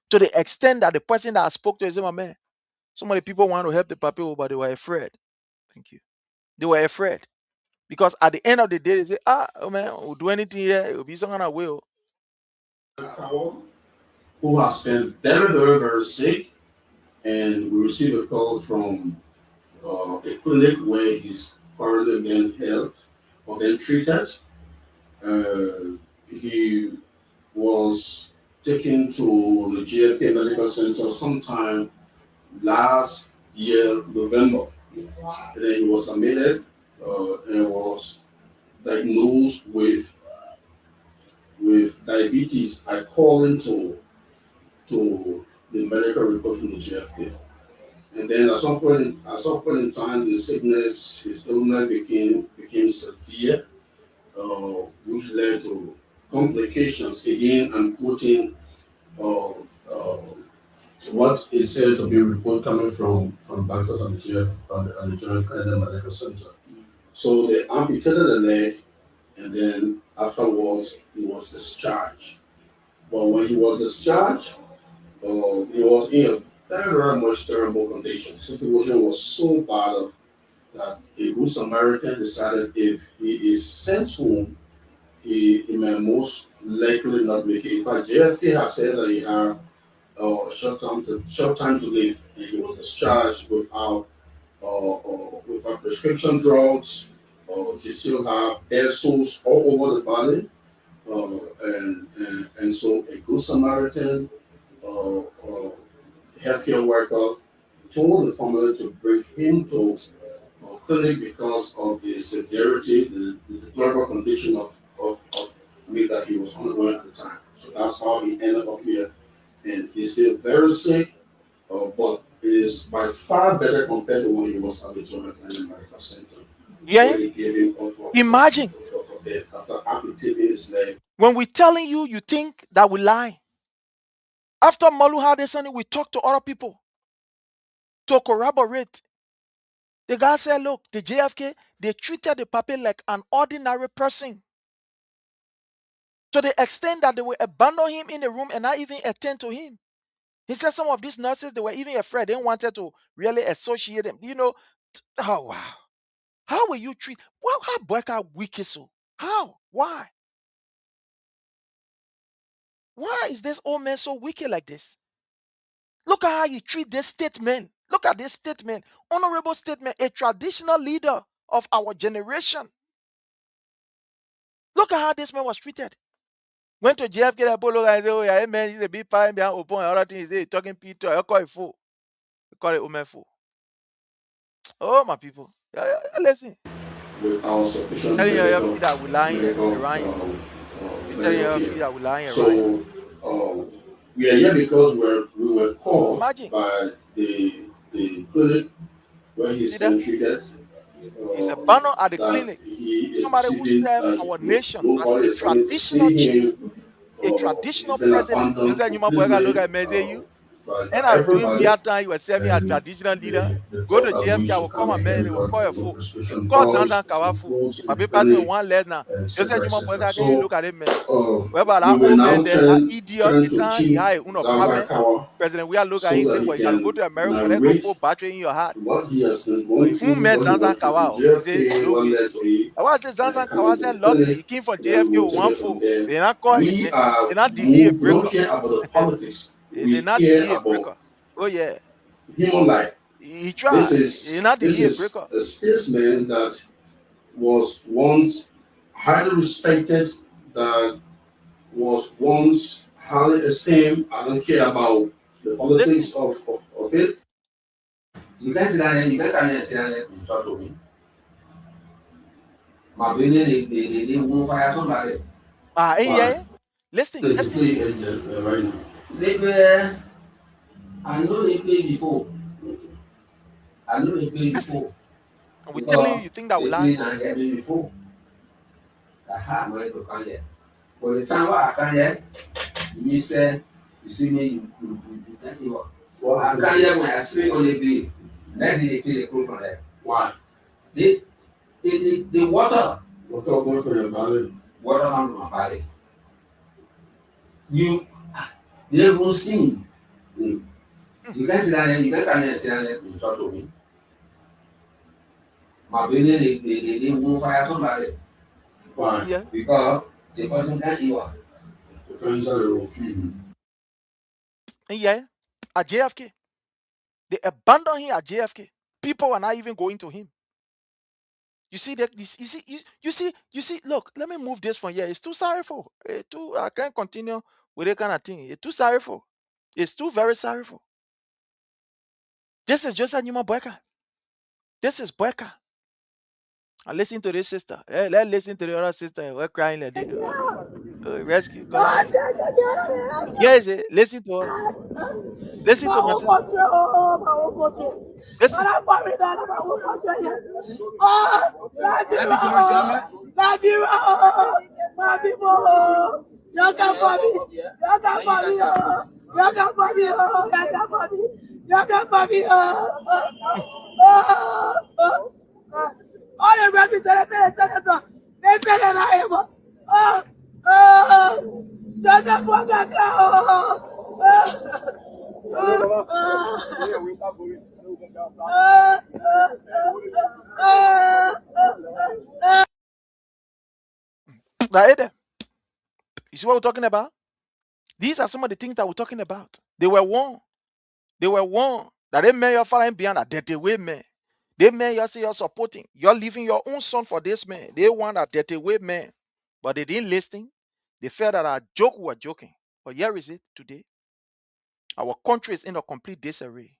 To the extent that the person that I spoke to is my man. Some of the people want to help the people, but they were afraid. Thank you. They were afraid. Because at the end of the day, they say, oh man, we'll do anything here. It will be some kind of will. Who has been very, very, very sick. and we received a call from a clinic where he's currently being helped or being treated. He was taken to the GFK Medical Center sometime last year, November. And then he was admitted and was diagnosed with diabetes. I called into the medical report from the GFK. And then at some point in time, the sickness, his illness became severe, which led to complications. Again, I'm quoting what is said to be a report coming from doctors at the Joint Canadian Medical Center. So they amputated the leg, and then afterwards he was discharged. But when he was discharged, he was in a very, very much terrible condition. The situation was so bad that a good Samaritan decided if he is sent home, he may most likely not make it. In fact, JFK has said that he had a short time to live, and he was discharged without prescription drugs. He still have air sores all over the body, and so a good Samaritan healthcare worker told the family to bring him to a clinic because of the severity, the deplorable condition of me that he was undergoing at the time. So that's how he ended up here. And he's still very sick, but it is by far better compared to when he was at the Joint Canadian Medical Center. Yeah. Where they gave him Imagine. For death after amputating his leg. When we're telling you, you think that we lie. After Malu had this, we talked to other people to corroborate. The guy said, look, the JFK, they treated the puppy like an ordinary person. To the extent that they will abandon him in the room and not even attend to him. He said some of these nurses, they were even afraid. They wanted to really associate them. You know, oh, wow. How will you treat? Well, how BOAKAI wicked so? How? Why? Why is this old man so wicked like this? Look at how you treat this statement. Look at this statement. Honorable statement. A traditional leader of our generation. Look at how this man was treated. Went to JFK Apollo and said, oh, yeah, man, he's a big pie behind open and other things. He's talking Peter. I call it fool. I call it woman fool. Oh, my people. Yeah, listen. Without sufficient Telling medical, you that we're lying around you. Telling you that we're lying around you. So we are here because we were called Imagine. by the clinic where he's been treated. He's a banner at the clinic. Somebody who served our nation as a traditional chief, a traditional president. You said you might look at me, say you. And I'm doing me at time you were serving as traditional leader. Go to JFK, I will come and man, they will call your fool. Call Zanzan Kawafu. My people doing one less now. You said you might can you look at him, man. Whereby that old man there, that idiot, the time he had a problem. President, we are looking at him, say, well, you can go to America, let go put battery in your heart. Who met Zanzan Kawa? He said, okay. I was saying Zanzan Kawa said, Lord, he came for JFK with one fool. They not call him, they not delay a breaker. They not delay a breaker. Oh, yeah. Human life. He tried. He not delay a breaker. A statesman that was once highly respected, that was once highly esteemed. I don't care about the politics of it. You guys sit down there, you guys can sit down there and talk to me. My baby, they won't fire somebody. Yeah. Listen. Right now. They were, I know they played before. And we're telling you think that we lie. They played before. Aha, I'm ready to come here. But the time I come here, you say, you see me, you can't give up. I come here when I sleep on the bed. Then they take the crew from there. Why? The water. Water going for your body. Water comes to my body. They will sing. You guys sit down there, you guys can sit down there and talk to me. My baby, they won't fire somebody. Why? Yeah. Because the person can't hear. Depends on the room. Yeah. At JFK. They abandoned him at JFK. People are not even going to him. You see that? You see. Look, let me move this from here. It's too sorrowful. I can't continue with that kind of thing. It's too sorrowful. It's too very sorrowful. This is just a Numa Boyka. This is Boyka. I listen to this sister. Let's listen to the other sister. We're crying like this. Rescue God. Yes, listen to her. Listen to my sister. Listen. All the representatives, they said that I am. Joseph Boakai. You see what we're talking about? These are some of the things that we're talking about. They were warned. They were warned that they may you're following behind a dirty way, man. They may you say you're supporting. You're leaving your own son for this man. They want a dirty way, man. But they didn't listen. They felt that our joke were joking. But here is it today. Our country is in a complete disarray.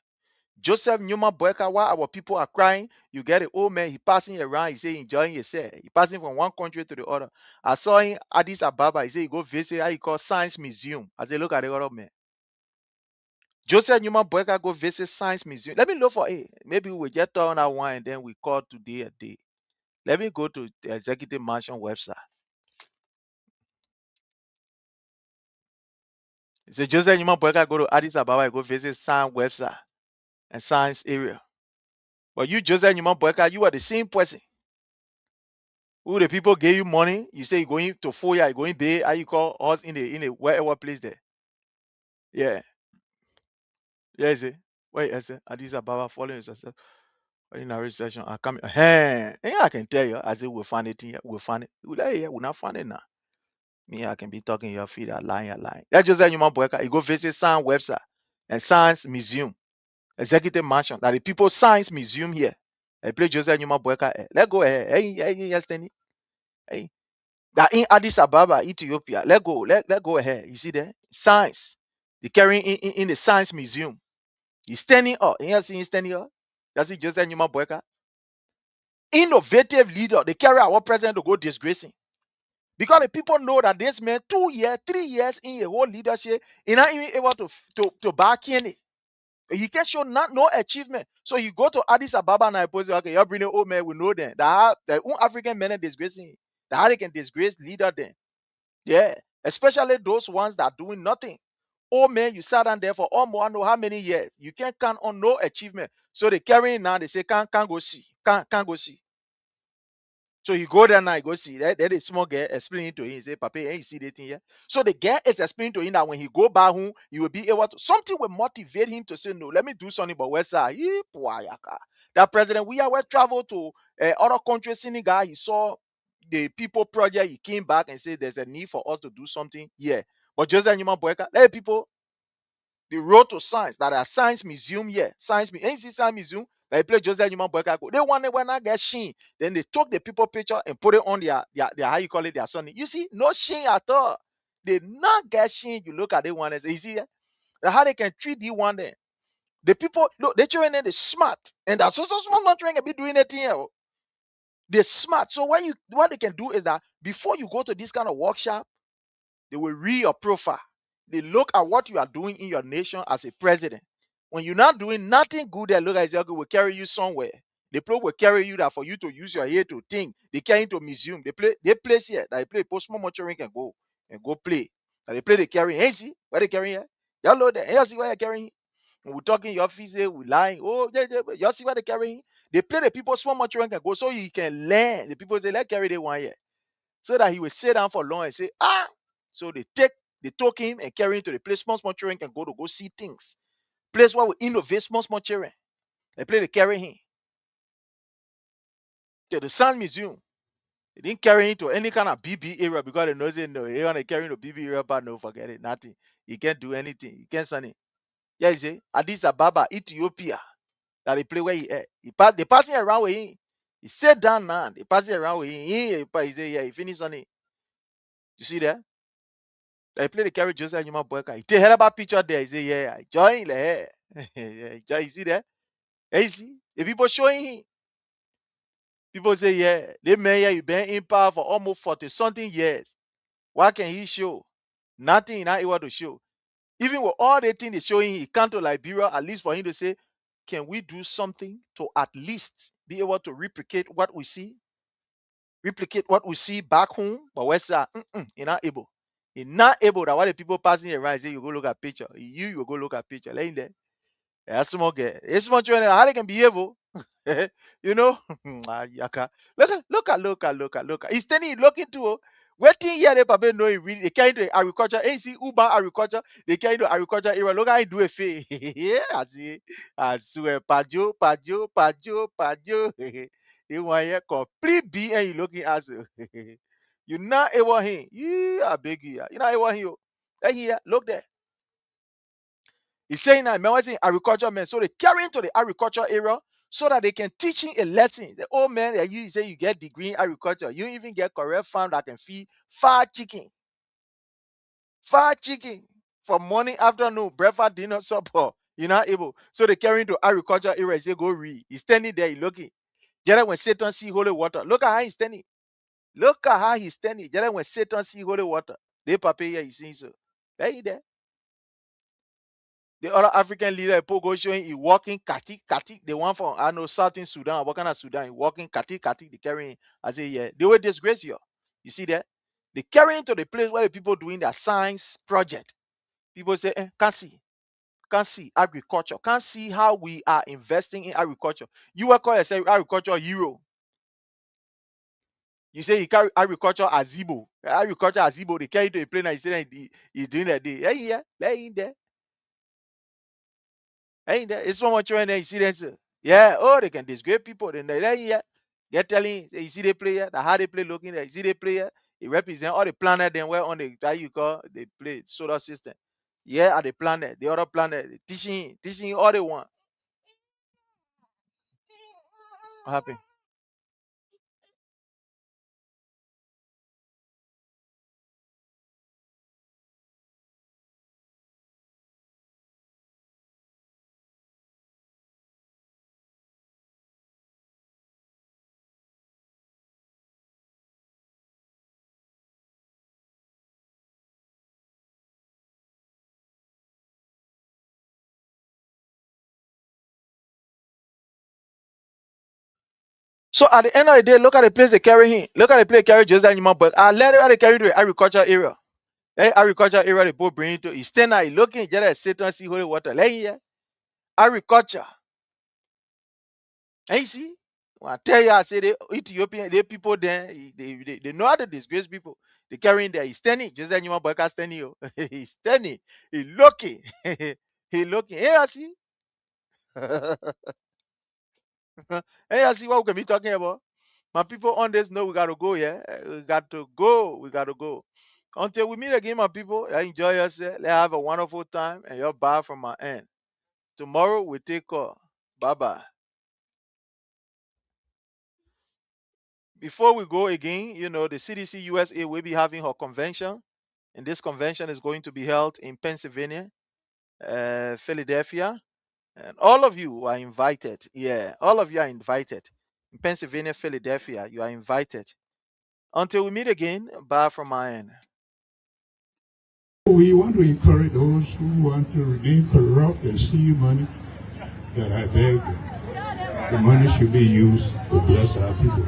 Joseph Numa Boyka, while our people are crying, you get an old man, he passing around, he say enjoying himself. He passing from one country to the other. I saw him Addis Ababa, he say he go visit how he call Science Museum. I say, look at the other man. Joseph Numa Boyka go visit Science Museum. Let me look for it. Maybe we just turn that one and then we call today a day. Let me go to the Executive Mansion website. It says Joseph Numa Boyka go to Addis Ababa, go visit Science website and Science area. But you, Joseph Numa Boyka, you are the same person. Who the people gave you money? You say you're going to Foya, you're going Bay, how you call us in a wherever place there. Yeah. Yeah, is it? Wait, is it? Addis Ababa following yourself. In a recession, I come. Hey, I can tell you. I say we'll find it here. We'll find it. We'll not find it now. Me, I can be talking your feet are lying. That's just Numa Boyka. You go visit Science website and Science Museum, Executive Mansion. That the people Science Museum here. I play Joseph Numa Boyka. Let go ahead. Hey, that in Addis Ababa, Ethiopia. Let go ahead. You see there? Science. They carrying in the Science Museum. He's standing up. You see him standing up? That's it, Joseph Numa Boyka. Innovative leader. They carry our president to go disgracing. Because the people know that this man 2 years, 3 years in a whole leadership, he's not even able to back in it. He can show no achievement. So you go to Addis Ababa and I pose, okay, you're bringing old man, we know them. That the African men are disgracing. That how they can disgrace leader then. Yeah. Especially those ones that are doing nothing. Oh man, you sat down there for almost I know how many years. You can't count on no achievement. So they carry now, they say, can't go see. Can't go see. So you go there now, you go see that the small girl explaining to him, he say, Papa, you see that thing here? So the girl is explaining to him that when he go back home, he will be able to, something will motivate him to say, no, let me do something, but where's that? That president, we travel to other countries, Senegal, he saw the people project, he came back and said, there's a need for us to do something here. But just that Numa Boyka, let people, the road to science, that are Science Museum here, Science Museum, they play Joseph Numa Boyka. They want when I get sheen. Then they took the people picture and put it on their how you call it, their son. You see, no sheen at all. They not get sheen. You look at the one and say, you see how they can treat the one there. The people, look, the children they smart. And that's so small not trying to be doing anything else. They're smart. So what they can do is that before you go to this kind of workshop, they will read your profile. They look at what you are doing in your nation as a president. When you're not doing nothing good, they look at it, okay, will carry you somewhere. The people will carry you that for you to use your head to think. They carry you to museum. They place here. That they play post small motoring and go play. That they play the carrying. Hey, see where they carrying here? Y'all know that. Hey, see where they carrying? When we talking in your office, we lying. Oh, y'all see where they carrying? They play the people small motoring and go so you can learn. The people say, let's carry the one here. So that he will sit down for long and say, So they took him and carry him to the place small children can go see things. Place where we innovate small children. They carry him to the Science Museum. They didn't carry him to any kind of BB area because they know they want to carry him to BB area, but no, forget it, nothing. He can't do anything. He can't send it. Yeah, he say Addis Ababa, Ethiopia. That they play where he they passing around with him. He sat down now. They passing around with him. He say, yeah, he finished on it. You see that? They play the carry Joseph Yuma BOAKAI. He take a about picture there. He say, yeah, join the hair. You see that? Hey, you see? The people showing him. People say, yeah, they man, yeah, you been in power for almost 40 something years. What can he show? Nothing he not able to show. Even with all the things they showing, he come to Liberia, at least for him to say, can we do something to at least be able to replicate what we see? Replicate what we see back home? But where's that? You're not able. You're not able. That why the people passing around say, you go look at picture. You go look at picture. Laying there. That's small girl. It's small children. How they can behave? You know? Look at. He's standing looking to. Waiting here, they probably know it really. They can't do agriculture. Ain't see Uber agriculture. They can't do agriculture era. Look how he do a fee. Yeah, I see. I swear, Pajo. You want here complete B and you looking at you not able him. Yeah, I beg you. You not able him. Hey, here, look there. He's saying that man was in agriculture man, so they carry into the agriculture area so that they can teach him a lesson. The old man that you say you get degree in agriculture, you even get correct farm that can feed fried chicken for morning, afternoon, breakfast, dinner, supper. You're not able. So they carry into agriculture area. He say go read. He's standing there, he looking. Just when Satan see holy water, look at how he's standing. Look at how he's standing. Just when Satan see holy water, they papa here, he sees so. There you there. The other African leader, Pogo, showing he walking Kati. The one from I know Southern Sudan, what kind of Sudan? He walking Kati. They carrying. I say, yeah, they will disgrace you. You see that? They carrying to the place where the people doing their science project. People say, can't see agriculture, can't see how we are investing in agriculture. You will call yourself agriculture hero. You say you carry agriculture as Igbo. Agriculture as Igbo, they carry to a plane and you say he's doing that day. Hey, yeah, they in there. Ain't there? It's so much when they see that. Yeah, oh, they can disgrace people. Then they're telling you see the player, the how they play looking there. You see the player, it represent all the planet then where on the that you call they play solar system. Yeah, at the planet, the other planet, teaching all they want. What happened? So at the end of the day, look at the place they carry him. Look at the place they carry just that human, but I let they carry to the agriculture area. Agriculture area, they both bring it to. He stand there, he looking just like Satan see holy water. Let here, agriculture. And you see, when I tell you, I say the Ethiopian, the people there, they know how to disgrace people. They carry in there. He's standing, just like human boy standing. Yo. He's standing. He looking. He looking. Hey, I see. Hey, I see what we can be talking about. My people on this know we got to go, yeah? We got to go. We got to go. Until we meet again, my people, enjoy yourself. Let's have a wonderful time. And you're bye from my end. Tomorrow, we take call. Bye-bye. Before we go again, you know, the CDC USA will be having her convention. And this convention is going to be held in Pennsylvania, Philadelphia. And all of you are invited. Yeah, all of you are invited. In Pennsylvania, Philadelphia, you are invited. Until we meet again, bye from my end. We want to encourage those who want to remain corrupt and steal money, that I beg them. The money should be used to bless our people.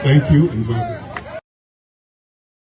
Thank you and God bless.